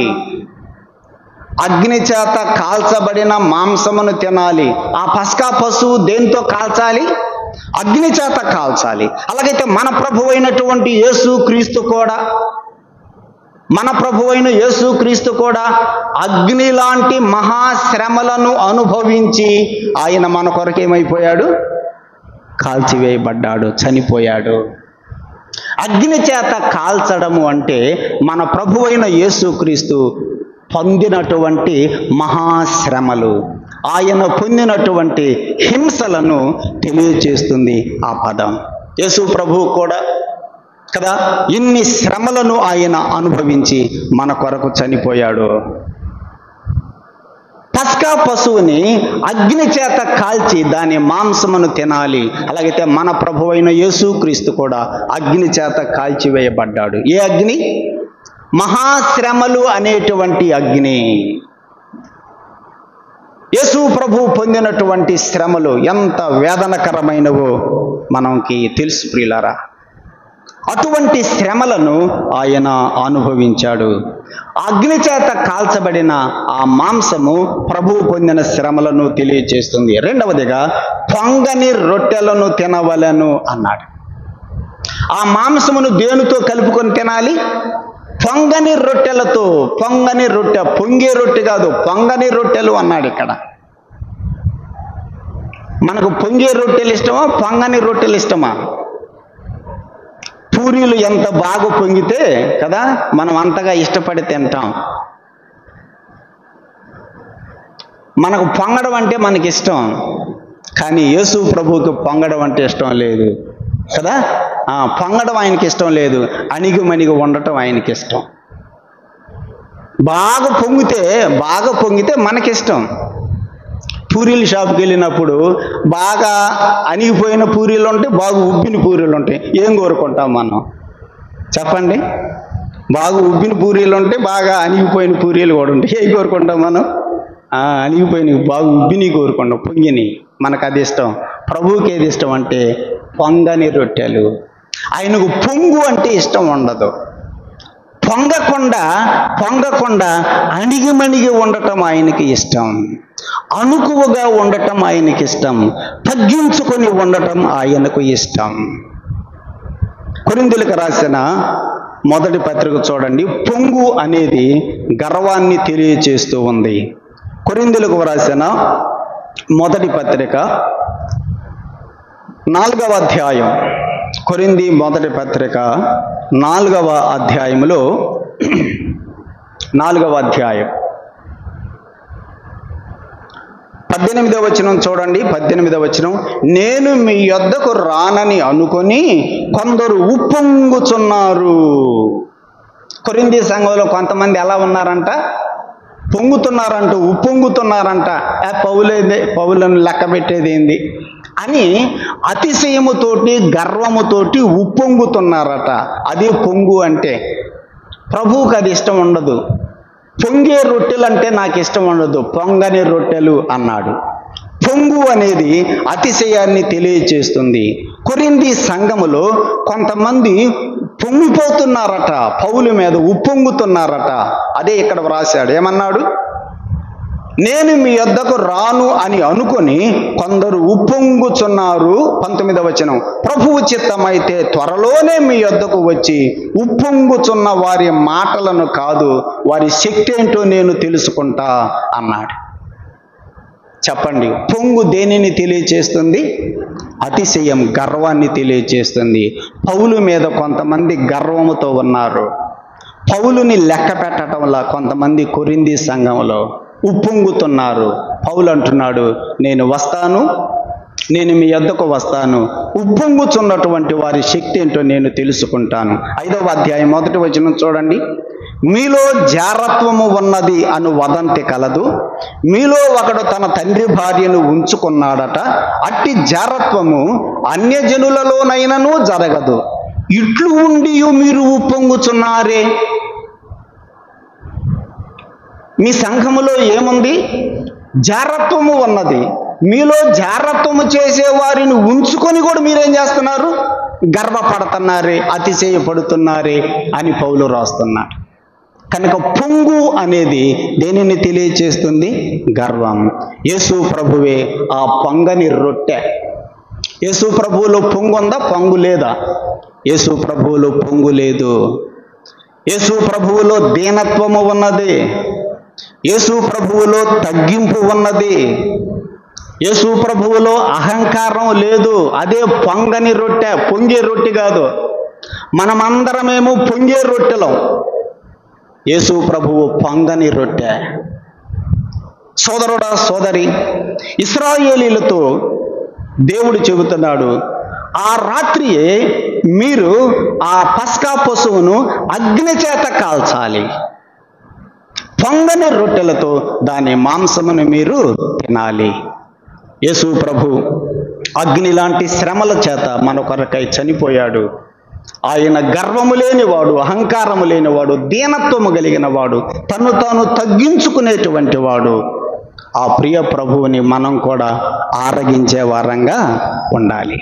అగ్ని చేత కాల్చబడిన మాంసమును తినాలి. ఆ పస్కా పశువు దేంతో కాల్చాలి? అగ్ని చేత కాల్చాలి. అలాగైతే మన ప్రభువైనటువంటి యేసుక్రీస్తు కూడా, మన ప్రభువైన యేసుక్రీస్తు కూడా అగ్ని లాంటి మహాశ్రమలను అనుభవించి ఆయన మన కొరకు ఏమైపోయాడు? కాల్చివేయబడ్డాడు, చనిపోయాడు. అగ్ని చేత కాల్చడము అంటే మన ప్రభువైన యేసుక్రీస్తు పొందినటువంటి మహాశ్రమలు, ఆయన పొందినటువంటి హింసలను తెలియజేస్తుంది ఆ పదం. యేసు ప్రభువు కూడా కదా ఇన్ని శ్రమలను ఆయన అనుభవించి మన కొరకు చనిపోయాడు. పస్కా పశువుని అగ్ని చేత కాల్చి దాని మాంసమును తినాలి. అలాగైతే మన ప్రభువైన యేసుక్రీస్తు కూడా అగ్ని చేత కాల్చివేయబడ్డాడు. ఏ అగ్ని? మహాశ్రమలు అనేటువంటి అగ్ని. యేసు ప్రభువు పొందినటువంటి శ్రమలు ఎంత వేదనకరమైనవో మనకి తెలుసు ప్రియులారా. అటువంటి శ్రమలను ఆయన అనుభవించాడు. అగ్ని చేత కాల్చబడిన ఆ మాంసము ప్రభువు పొందిన శ్రమలను తెలియజేస్తుంది. రెండవదిగా పొంగని రొట్టెలను తినవలెను అన్నాడు. ఆ మాంసమును దేనితో కలుపుకొని తినాలి? పొంగని రొట్టెలతో. పొంగని రొట్టె, పొంగే రొట్టె కాదు, పొంగని రొట్టెలు అన్నాడు ఇక్కడ. మనకు పొంగే రొట్టెలు ఇష్టమా, పొంగని రొట్టెలు ఇష్టమా? పూరీలు ఎంత బాగా పొంగితే కదా మనం అంతగా ఇష్టపడి తింటాం. మనకు పొంగడం అంటే మనకి ఇష్టం, కానీ యేసు ప్రభువుకి పొంగడం అంటే ఇష్టం లేదు కదా. పొంగడం ఆయనకి ఇష్టం లేదు, అణిగి ఉండటం ఆయనకి ఇష్టం. బాగా పొంగితే మనకిష్టం. పూరీల షాప్కి వెళ్ళినప్పుడు బాగా అణిగిపోయిన పూరీలు ఉంటాయి, బాగా ఉబ్బిన పూరీలు ఉంటాయి. ఏం కోరుకుంటాం మనం చెప్పండి? బాగా ఉబ్బిన పూరీలు ఉంటాయి, బాగా అణిగిపోయిన పూరీలు కూడా ఉంటాయి. ఏం కోరుకుంటాం మనం? అణిగిపోయినవి, బాగా ఉబ్బిని కోరుకుంటాం, పొంగిని. మనకు అది ఇష్టం. ప్రభువుకి ఏది ఇష్టం అంటే పొంగని రొట్టెలు. ఆయనకు పొంగు అంటే ఇష్టం ఉండదు. పొంగకుండా అణిగి ఉండటం ఆయనకి ఇష్టం. అణుకువగా ఉండటం ఆయనకి ఇష్టం. తగ్గించుకొని ఉండటం ఆయనకు ఇష్టం. కొరింథీయులకు రాసిన మొదటి పత్రిక చూడండి. పొంగు అనేది గర్వాన్ని తెలియచేస్తూ ఉంది. కొరింథీయులకు రాసిన మొదటి పత్రిక 4వ అధ్యాయం, కొరింథీ మొదటి పత్రిక 4వ అధ్యాయంలో 4వ అధ్యాయం 18వ వచనం చూడండి. 18వ వచనం, నేను మీ యొద్దకు రానని అనుకొని కొందరు ఉప్పొంగుచున్నారు. కొరింథీ సంఘంలో కొంతమంది ఎలా ఉన్నారంట? పొంగుతున్నారంట, ఉప్పొంగుతున్నారంట. పౌలను లెక్క పెట్టేది ఏంది అని అతిశయముతోటి గర్వముతోటి ఉప్పొంగుతున్నారట. అదే పొంగు అంటే. ప్రభువుకి అది ఇష్టం ఉండదు. పొంగే రొట్టెలు అంటే నాకు ఇష్టం ఉండదు, పొంగని రొట్టెలు అన్నాడు. పొంగు అనేది అతిశయాన్ని తెలియచేస్తుంది. కొరింథీ సంఘములో కొంతమంది పొంగిపోతున్నారట, పౌలు మీద ఉప్పొంగుతున్నారట. అదే ఇక్కడ వ్రాశాడు. ఏమన్నాడు? నేను మీ యొద్దకు రాను అని అనుకొని కొందరు ఉప్పొంగుచున్నారు. 19వ వచనం, ప్రభువు చిత్తమైతే త్వరలోనే మీ యొద్దకు వచ్చి ఉప్పొంగుచున్న వారి మాటలను కాదు, వారి శక్తి ఏంటో నేను తెలుసుకుంటా అన్నాడు. చెప్పండి, పొంగు దేనిని తెలియచేస్తుంది? అతిశయం, గర్వాన్ని తెలియచేస్తుంది. పౌలు మీద కొంతమంది గర్వముతో ఉన్నారు. పౌలుని లెక్క పెట్టడంలా కొంతమంది కొరింథీ సంఘంలో ఉప్పొంగుతున్నారు. పౌలు అంటున్నాడు, నేను వస్తాను, నేను మీ యొద్దకు వస్తాను, ఉప్పొంగుచున్నటువంటి వారి శక్తి ఏంటో నేను తెలుసుకుంటాను. 5వ అధ్యాయం 1వ వచనం చూడండి. మీలో జారత్వము ఉన్నది అను వదంతి కలదు. మీలో ఒకడు తన తండ్రి భార్యను ఉంచుకున్నాడట. అట్టి జారత్వము అన్యజనులలోనైనను జరగదు. ఇట్లు ఉండి మీరు ఉప్పొంగుచున్నారే. మీ సంఘములో ఏముంది? జారత్వము ఉన్నది. మీలో జారత్వము చేసే వారిని ఉంచుకొని కూడా మీరేం చేస్తున్నారు? గర్వపడుతున్నారే, అతిశయపడుతున్నారే అని పౌలు రాస్తున్నాడు. కనుక పొంగు అనేది దేనిని తెలియచేస్తుంది? గర్వం. యేసు ప్రభువే ఆ పొంగని రొట్టె. యేసు ప్రభువులో పొంగు ఉందా? పొంగు లేదా? యేసు ప్రభువులో పొంగు లేదు. యేసు ప్రభువులో దీనత్వము ఉన్నది. యేసు ప్రభువులో తగ్గింపు ఉన్నది. యేసు ప్రభువులో అహంకారం లేదు. అదే పొంగని రొట్టె, పొంగే రొట్టె కాదు. మనమందరమేమో పొంగే రొట్టెలం. యేసు ప్రభువు పొంగని రొట్టె. సోదరుడా, సోదరి, ఇశ్రాయేలీలతో దేవుడు చెబుతున్నాడు, ఆ రాత్రియే మీరు ఆ పస్కా పశువును అగ్ని చేత కాల్చాలి. పొంగని రొట్టెలతో దాని మాంసమును మీరు తినాలి. యేసు ప్రభు అగ్ని లాంటి శ్రమల చేత మన కొరకై చనిపోయాడు. ఆయన గర్వము లేనివాడు, అహంకారము లేనివాడు, దీనత్వము కలిగిన వాడు, తను తాను తగ్గించుకునేటువంటి వాడు. ఆ ప్రియ ప్రభువుని మనం కూడా ఆరగించే వారంగా ఉండాలి.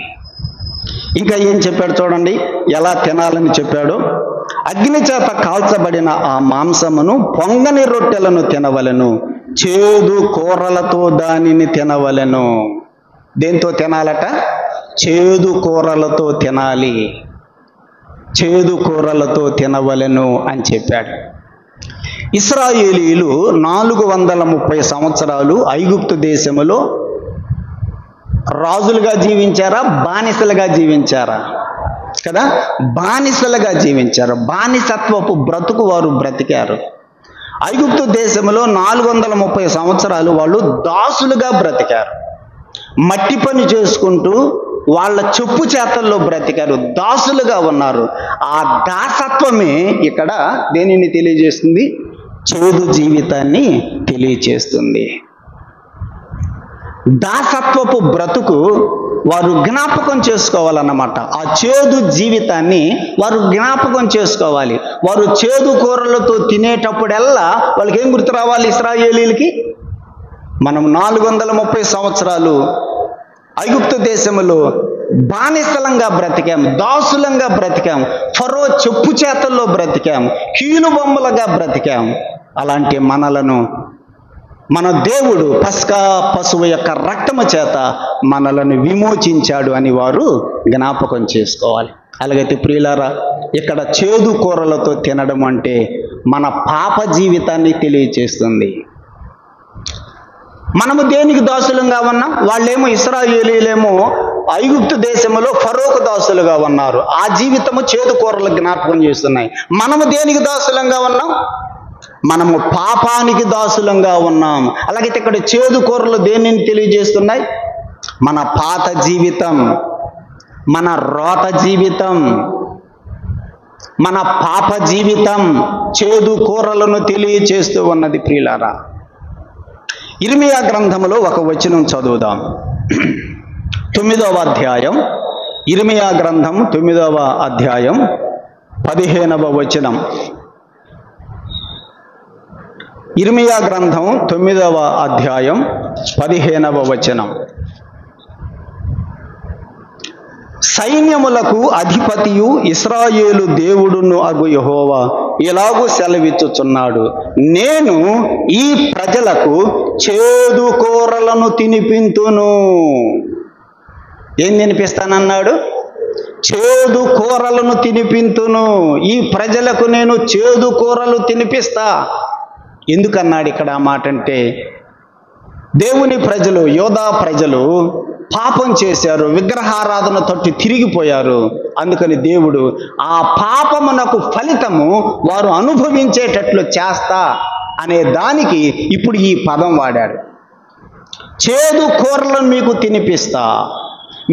ఇంకా ఏం చెప్పాడు చూడండి, ఎలా తినాలని చెప్పాడు. అగ్ని చేత కాల్చబడిన ఆ మాంసమును పొంగని రొట్టెలను తినవలెను, చేదు కూరలతో దానిని తినవలెను. దేంతో తినాలట? చేదు కూరలతో తినాలి, చేదు కూరలతో తినవలెను అని చెప్పాడు. ఇశ్రాయేలీయులు 430 సంవత్సరాలు ఐగుప్తు దేశములో రాజులుగా జీవించారా, బానిసలుగా జీవించారా? కదా, బానిసలుగా జీవించారు. బానిసత్వపు బ్రతుకు వారు బ్రతికారు. ఐగుప్తు దేశంలో 430 సంవత్సరాలు వాళ్ళు దాసులుగా బ్రతికారు. మట్టి పని చేసుకుంటూ వాళ్ళ చెప్పు చేతల్లో బ్రతికారు, దాసులుగా ఉన్నారు. ఆ దాసత్వమే ఇక్కడ దేనిని తెలియజేస్తుంది? చేదు జీవితాన్ని తెలియజేస్తుంది. దాసత్వపు బ్రతుకు వారు జ్ఞాపకం చేసుకోవాలన్నమాట. ఆ చేదు జీవితాన్ని వారు జ్ఞాపకం చేసుకోవాలి. వారు చేదు కూరలతో తినేటప్పుడల్లా వాళ్ళకి ఏం గుర్తు రావాలి? ఇశ్రాయేలీయులకి మనం 430 సంవత్సరాలు ఐగుప్తు దేశంలో బానిసలంగా బ్రతికాం, దాసులంగా బ్రతికాం, ఫరో చెప్పు చేతల్లో బ్రతికాం, కీలుబొమ్మలుగా బ్రతికాం. అలాంటి మనలను మన దేవుడు పస్కా పశువు యొక్క రక్తము చేత మనలను విమోచించాడు అని వారు జ్ఞాపకం చేసుకోవాలి. అలాగైతే ప్రియులారా, ఇక్కడ చేదు కూరలతో తినడం అంటే మన పాప జీవితాన్ని తెలియచేస్తుంది. మనము దేనికి దాసులుగా ఉన్నాం? వాళ్ళేమో ఇశ్రాయేలీయులేమో ఐగుప్తు దేశంలో ఫరోకు దాసులుగా ఉన్నారు. ఆ జీవితము చేదు కూరలు జ్ఞాపకం చేస్తున్నాయి. మనము దేనికి దాసులంగా ఉన్నాం? మనము పాపానికి దాసులంగా ఉన్నాం. అలాగైతే ఇక్కడ చేదు కూరలు దేనిని తెలియజేస్తున్నాయి? మన పాత జీవితం, మన రోత జీవితం, మన పాప జీవితం చేదు కూరలను తెలియజేస్తూ ఉన్నది. ప్రియులారా, ఇర్మియా గ్రంథంలో ఒక వచనం చదువుదాం. 9వ అధ్యాయం, ఇర్మియా గ్రంథం 9వ అధ్యాయం 15వ వచనం. ఇర్మియా గ్రంథం 9వ అధ్యాయం 15వ వచనం. సైన్యములకు అధిపతియు ఇశ్రాయేలు దేవుడును అగు యెహోవా ఇలాగూ సెలవిచ్చుచున్నాడు, నేను ఈ ప్రజలకు చేదు కూరలను తినిపింతును. ఏం తినిపిస్తానన్నాడు? చేదు కూరలను తినిపింతును. ఈ ప్రజలకు నేను చేదు కూరలు తినిపిస్తా. ఎందుకన్నాడు ఇక్కడ ఆ మాట అంటే, దేవుని ప్రజలు, యోధా ప్రజలు పాపం చేశారు, విగ్రహారాధన తట్టు తిరిగిపోయారు. అందుకని దేవుడు ఆ పాపమునకు ఫలితము వారు అనుభవించేటట్లు చేస్తా అనే దానికి ఇప్పుడు ఈ పదం వాడాడు. చేదు కూరలను మీకు తినిపిస్తా,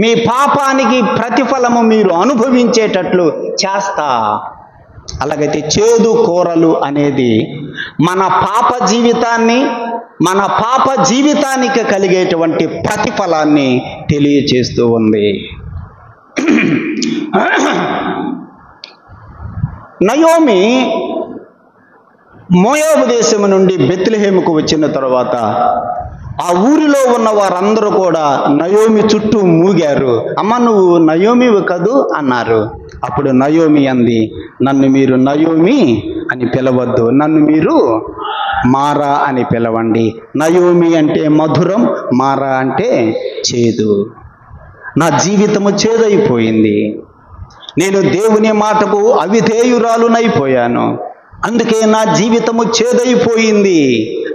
మీ పాపానికి ప్రతిఫలము మీరు అనుభవించేటట్లు చేస్తా. అలాగైతే చేదు కూరలు అనేది మన పాప జీవితాన్ని, మన పాప జీవితానికి కలిగేటువంటి ప్రతిఫలాన్ని తెలియచేస్తూ ఉంది. నయోమి మోయాబు దేశం నుండి బెత్లెహేముకు వచ్చిన తర్వాత ఆ ఊరిలో ఉన్న వారందరూ కూడా నయోమి చుట్టూ మూగారు. అమ్మ, నువ్వు నయోమివి కదూ అన్నారు. అప్పుడు నయోమి అంది, నన్ను మీరు నయోమి అని పిలవద్దు, నన్ను మీరు మారా అని పిలవండి. నయోమి అంటే మధురం, మారా అంటే చేదు. నా జీవితము చేదైపోయింది, నేను దేవుని మాటకు అవిధేయురాలునైపోయాను, అందుకే నా జీవితము చేదైపోయింది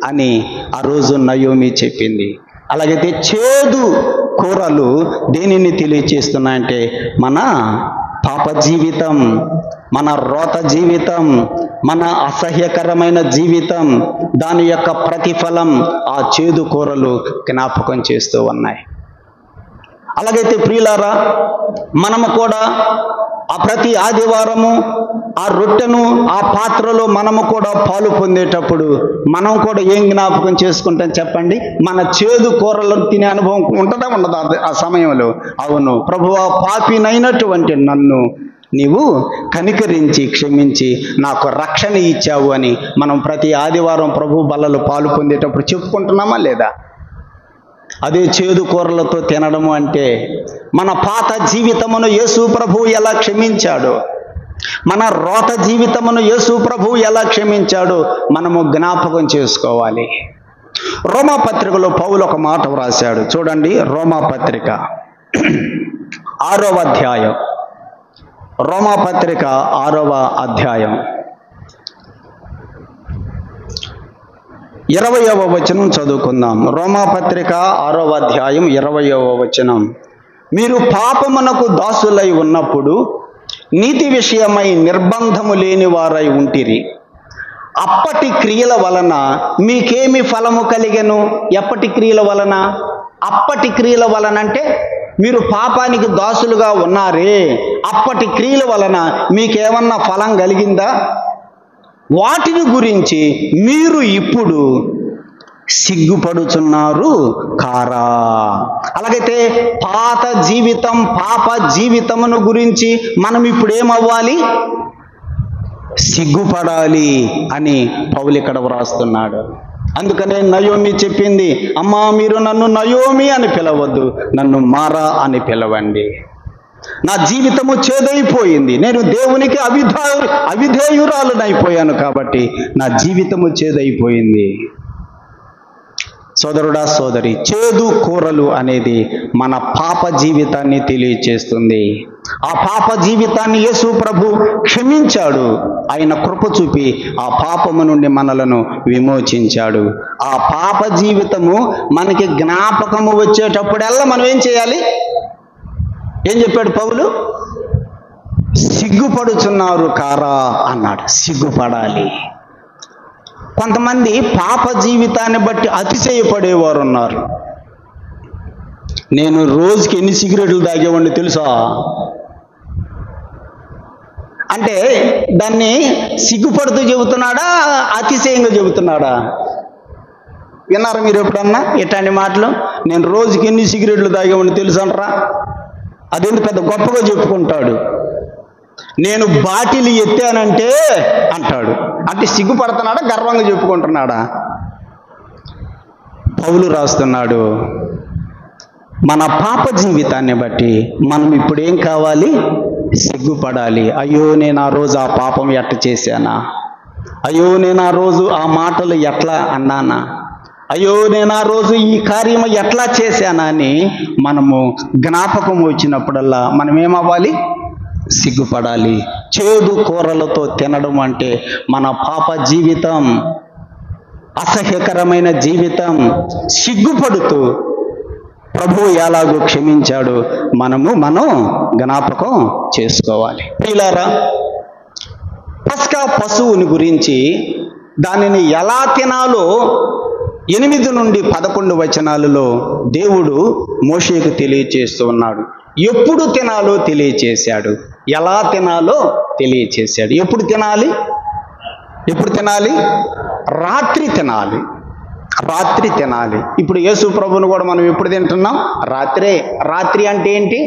అని ఆ రోజు నయోమి చెప్పింది. అలాగైతే చేదు కూరలు దేనిని తెలియచేస్తున్నాయంటే మన పాప జీవితం, మన రోత జీవితం, మన అసహ్యకరమైన జీవితం, దాని యొక్క ప్రతిఫలం ఆ చేదు కూరలు జ్ఞాపకం చేస్తూ ఉన్నాయి. అలాగైతే ప్రియులారా, మనము కూడా ఆ ప్రతి ఆదివారము ఆ రొట్టెను ఆ పాత్రలో మనము కూడా పాలు పొందేటప్పుడు మనం కూడా ఏం జ్ఞాపకం చేసుకుంటాం చెప్పండి? మన చేదు కూరలను తినే అనుభవం ఉంటుందా ఉండదా ఆ సమయంలో? అవును, ప్రభువా, పాపినైనటువంటి నన్ను నీవు కనికరించి క్షమించి నాకు రక్షణ ఇచ్చావు అని మనం ప్రతి ఆదివారం ప్రభు బలలో పాలు పొందేటప్పుడు చెప్పుకుంటున్నామా లేదా? అదే చేదు కూరలతో తినడము అంటే మన పాత జీవితమును యేసు ప్రభువు ఎలా క్షమించాడో, మన రోత జీవితమును యేసు ప్రభువు ఎలా క్షమించాడో మనము జ్ఞాపకం చేసుకోవాలి. రోమాపత్రికలో పౌలు ఒక మాట వ్రాశాడు చూడండి. రోమాపత్రిక 6వ అధ్యాయం, రోమాపత్రిక 6వ అధ్యాయం 20వ వచనం చదువుకుందాం. రోమాపత్రిక 6వ అధ్యాయం 20వ వచనం. మీరు పాపమునకు దాసులై ఉన్నప్పుడు నీతి విషయమై నిర్బంధము లేని వారై ఉంటిరి. అప్పటి క్రియల వలన మీకేమి ఫలము కలిగెను? ఎప్పటి క్రియల వలన? అప్పటి క్రియల వలన అంటే మీరు పాపానికి దాసులుగా ఉన్నారే, అప్పటి క్రియల వలన మీకేమన్నా ఫలం కలిగిందా? వాటిని గురించి మీరు ఇప్పుడు సిగ్గుపడుచున్నారు కారా? అలాగైతే పాత జీవితం, పాప జీవితమును గురించి మనం ఇప్పుడు ఏమవ్వాలి? సిగ్గుపడాలి అని పౌలు ఇక్కడ వ్రాస్తున్నాడు. అందుకనే నయోమి చెప్పింది, అమ్మా మీరు నన్ను నయోమి అని పిలవద్దు, నన్ను మారా అని పిలవండి. నా జీవితము చేదైపోయింది, నేను దేవునికి అవిధేయురాలునైపోయాను కాబట్టి నా జీవితము చేదైపోయింది. సోదరుడా సోదరి, చేదు కూరలు అనేది మన పాప జీవితాన్ని తెలియచేస్తుంది. ఆ పాప జీవితాన్ని యేసు ప్రభు క్షమించాడు. ఆయన కృప చూపి ఆ పాపము నుండి మనలను విమోచించాడు. ఆ పాప జీవితము మనకి జ్ఞాపకము వచ్చేటప్పుడల్లా మనం ఏం చేయాలి? ఏం చెప్పాడు పౌలు? సిగ్గుపడుచున్నారు కారా అన్నాడు. సిగ్గుపడాలి. కొంతమంది పాప జీవితాన్ని బట్టి అతిశయపడేవారు ఉన్నారు. నేను రోజుకి ఎన్ని సిగరెట్లు తాగేవాడిని తెలుసా అంటే దాన్ని సిగ్గుపడుతూ చెబుతున్నాడా, అతిశయంగా చెబుతున్నాడా? విన్నారా మీరు ఎప్పుడన్నా ఇట్లాంటి మాటలు? నేను రోజుకి ఎన్ని సిగరెట్లు తాగేవాడిని తెలుసు అంటారా? అదేంటి పెద్ద గొప్పగా చెప్పుకుంటాడు. నేను బాటిల్ ఎత్తానంటే అంటాడు. అంటే సిగ్గుపడుతున్నాడా, గర్వంగా చెప్పుకుంటున్నాడా? పౌలు రాస్తున్నాడు, మన పాప జీవితాన్ని బట్టి మనం ఇప్పుడు ఏం కావాలి? సిగ్గుపడాలి. అయ్యో నేను ఆ రోజు ఆ పాపం ఎట్ట చేశానా? అయ్యో నేను ఆ రోజు ఆ మాటలు ఎట్లా అన్నానా? అయ్యో నేను ఆ రోజు ఈ కార్యము ఎట్లా చేశానా అని మనము జ్ఞాపకం వచ్చినప్పుడల్లా మనం ఏమవ్వాలి? సిగ్గుపడాలి. చేదు కూరలతో తినడం అంటే మన పాప జీవితం, అసహ్యకరమైన జీవితం. సిగ్గుపడుతూ ప్రభువు ఎలాగో క్షమించాడు మనం జ్ఞాపకం చేసుకోవాలి. ప్రియులారా, పస్కా పశువుని గురించి దానిని ఎలా తినాలో 8 నుండి 11 వచనాలలో దేవుడు మోషేకు తెలియచేస్తూ ఉన్నాడు. ఎప్పుడు తినాలో తెలియచేశాడు, ఎలా తినాలో తెలియచేశాడు. ఎప్పుడు తినాలి? రాత్రి తినాలి. రాత్రి తినాలి. ఇప్పుడు యేసు ప్రభువును కూడా మనం ఎప్పుడు తింటున్నాం? రాత్రే. రాత్రి అంటే ఏంటి?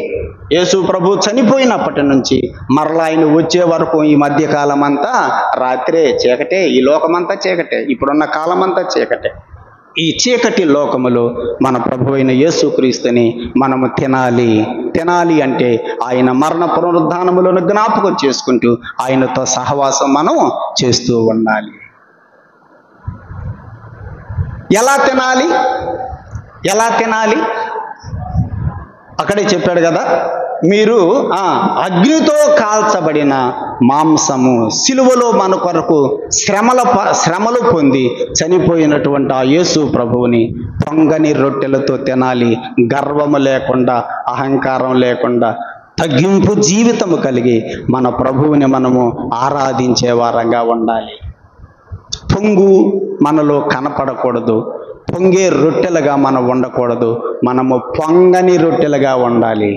యేసు ప్రభు చనిపోయినప్పటి నుంచి మరలా ఆయన వచ్చే వరకు ఈ మధ్యకాలం అంతా రాత్రే, చీకటే. ఈ లోకమంతా చీకటే, ఇప్పుడున్న కాలం అంతా చీకటే. ఈ చీకటి లోకములో మన ప్రభు అయిన యేసుక్రీస్తుని మనము తినాలి. తినాలి అంటే ఆయన మరణ పునరుద్ధానములను జ్ఞాపకం చేసుకుంటూ ఆయనతో సహవాసం మనం చేస్తూ ఉండాలి. ఎలా తినాలి? అక్కడే చెప్పాడు కదా, మీరు అగ్నితో కాల్చబడిన మాంసము, సిలువలో మన కొరకు శ్రమలు పొంది చనిపోయినటువంటి ఆ యేసు ప్రభువుని పొంగని రొట్టెలతో తినాలి. గర్వము లేకుండా, అహంకారం లేకుండా, తగ్గింపు జీవితము కలిగి మన ప్రభువుని మనము ఆరాధించే వారంగా ఉండాలి. పొంగు మనలో కనపడకూడదు. పొంగే రొట్టెలుగా మనం ఉండకూడదు. మనము పొంగని రొట్టెలుగా ఉండాలి.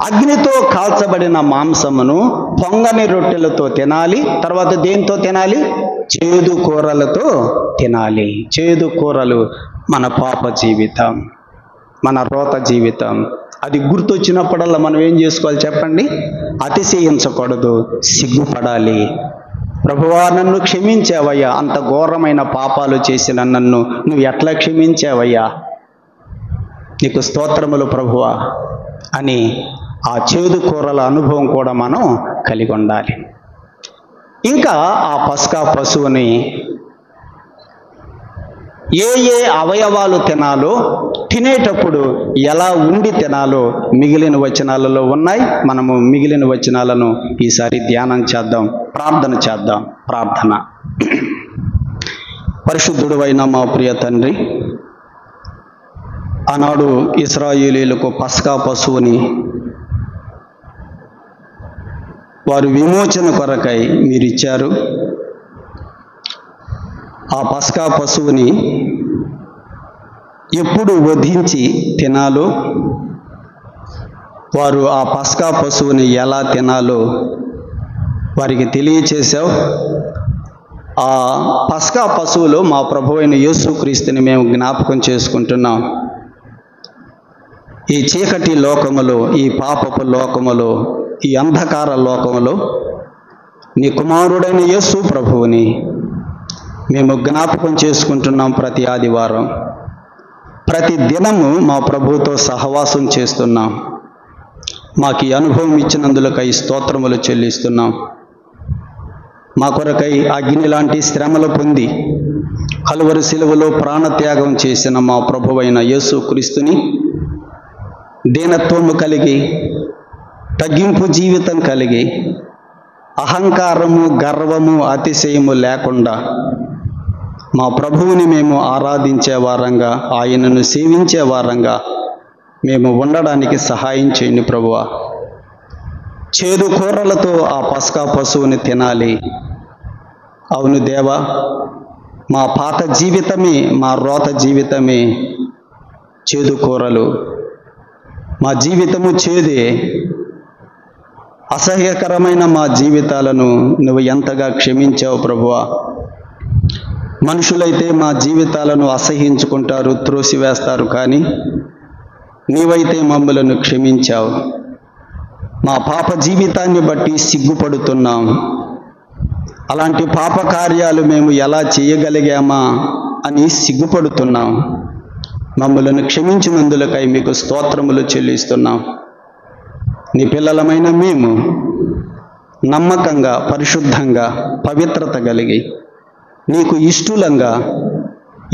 అగ్నితో కాల్చబడిన మాంసమును పొంగని రొట్టెలతో తినాలి. తర్వాత దేంతో తినాలి? చేదు కూరలతో తినాలి. చేదు కూరలు మన పాప జీవితం, మన రోత జీవితం, అది గుర్తొచ్చినప్పుడల్లా మనం ఏం చేసుకోవాలి చెప్పండి? అతిశయించకూడదు, సిగ్గుపడాలి. ప్రభువా, నన్ను క్షమించావయ్యా, అంత ఘోరమైన పాపాలు చేసిన నన్ను నువ్వు ఎట్లా క్షమించావయ్యా, నీకు స్తోత్రములు ప్రభువా అని ఆ చేదు కూరల అనుభవం కూడా మనం కలిగి ఉండాలి. ఇంకా ఆ పస్కా పశువుని ఏ ఏ అవయవాలు తినాలో, తినేటప్పుడు ఎలా ఉండి తినాలో మిగిలిన వచనాలలో ఉన్నాయి. మనము మిగిలిన వచనాలను ఈసారి ధ్యానం చేద్దాం, ప్రార్థన చేద్దాం. ప్రార్థన. పరిశుద్ధుడైన మా ప్రియ తండ్రి, ఆనాడు ఇశ్రాయేలీయులకు పస్కా పశువుని వారు విమోచన కొరకై మీరిచ్చారు. ఆ పస్కా పశువుని ఎప్పుడు వధించి తినాలో, వారు ఆ పస్కా పశువుని ఎలా తినాలో వారికి తెలియచేశావు. ఆ పస్కా పశువులో మా ప్రభువైన యేసుక్రీస్తుని మేము జ్ఞాపకం చేసుకుంటున్నాం. ఈ చీకటి లోకములో, ఈ పాపపు లోకములో, ఈ అంధకార లోకములో నీ కుమారుడైన యేసు ప్రభువుని మేము జ్ఞాపకం చేసుకుంటున్నాం. ప్రతి ఆదివారం, ప్రతి దినము మా ప్రభువుతో సహవాసం చేస్తున్నాం. మాకు ఈ అనుభవం ఇచ్చినందులకై స్తోత్రములు చెల్లిస్తున్నాం. మా కొరకై అగ్ని లాంటి శ్రమలు పొంది కలువరి శిలువలో ప్రాణత్యాగం చేసిన మా ప్రభువైన యేసుక్రీస్తుని దీనత్వము కలిగి, తగ్గింపు జీవితం కలిగి, అహంకారము, గర్వము, అతిశయము లేకుండా మా ప్రభువుని మేము ఆరాధించే వారంగా, ఆయనను సేవించే వారంగా మేము ఉండడానికి సహాయం చేయండి ప్రభువా. చేదు కూరలతో ఆ పస్కా పశువుని తినాలి. అవును దేవా, మా పాత జీవితమే, మా రోత జీవితమే చేదు కూరలు. మా జీవితము చేదే. అసహ్యకరమైన మా జీవితాలను నువ్వు ఎంతగా క్షమించావు ప్రభువా. మనుషులైతే మా జీవితాలను అసహ్యించుకుంటారు, త్రోసివేస్తారు, కానీ నీవైతే మమ్మలను క్షమించావు. మా పాప జీవితాన్ని బట్టి సిగ్గుపడుతున్నాం. అలాంటి పాప కార్యాలు మేము ఎలా చేయగలిగామా అని సిగ్గుపడుతున్నాం. మమ్మలను క్షమించినందులకై మీకు స్తోత్రములు చెల్లిస్తున్నాం. నీ పిల్లలమైన మేము నమ్మకంగా, పరిశుద్ధంగా, పవిత్రత కలిగి, నీకు ఇష్టలంగా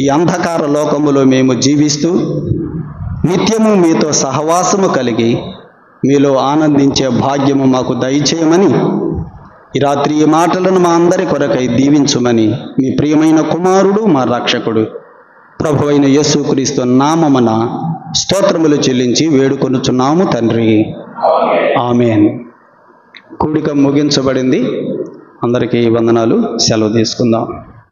ఈ అంధకార లోకములో మేము జీవిస్తూ నిత్యము మీతో సహవాసము కలిగి మీలో ఆనందించే భాగ్యము మాకు దయచేయమని, ఈ రాత్రి ఈ మాటలను మా అందరి కొరకై దీవించుమని మీ ప్రియమైన కుమారుడు, మా రక్షకుడు ప్రభువైన యేసుక్రీస్తు నామమున స్తోత్రములు చెల్లించి వేడుకొనుచున్నాము తండ్రి. ఆమేన్. కూడిక ముగించబడింది. అందరికీ వందనాలు. సెలవు తీసుకుందాం.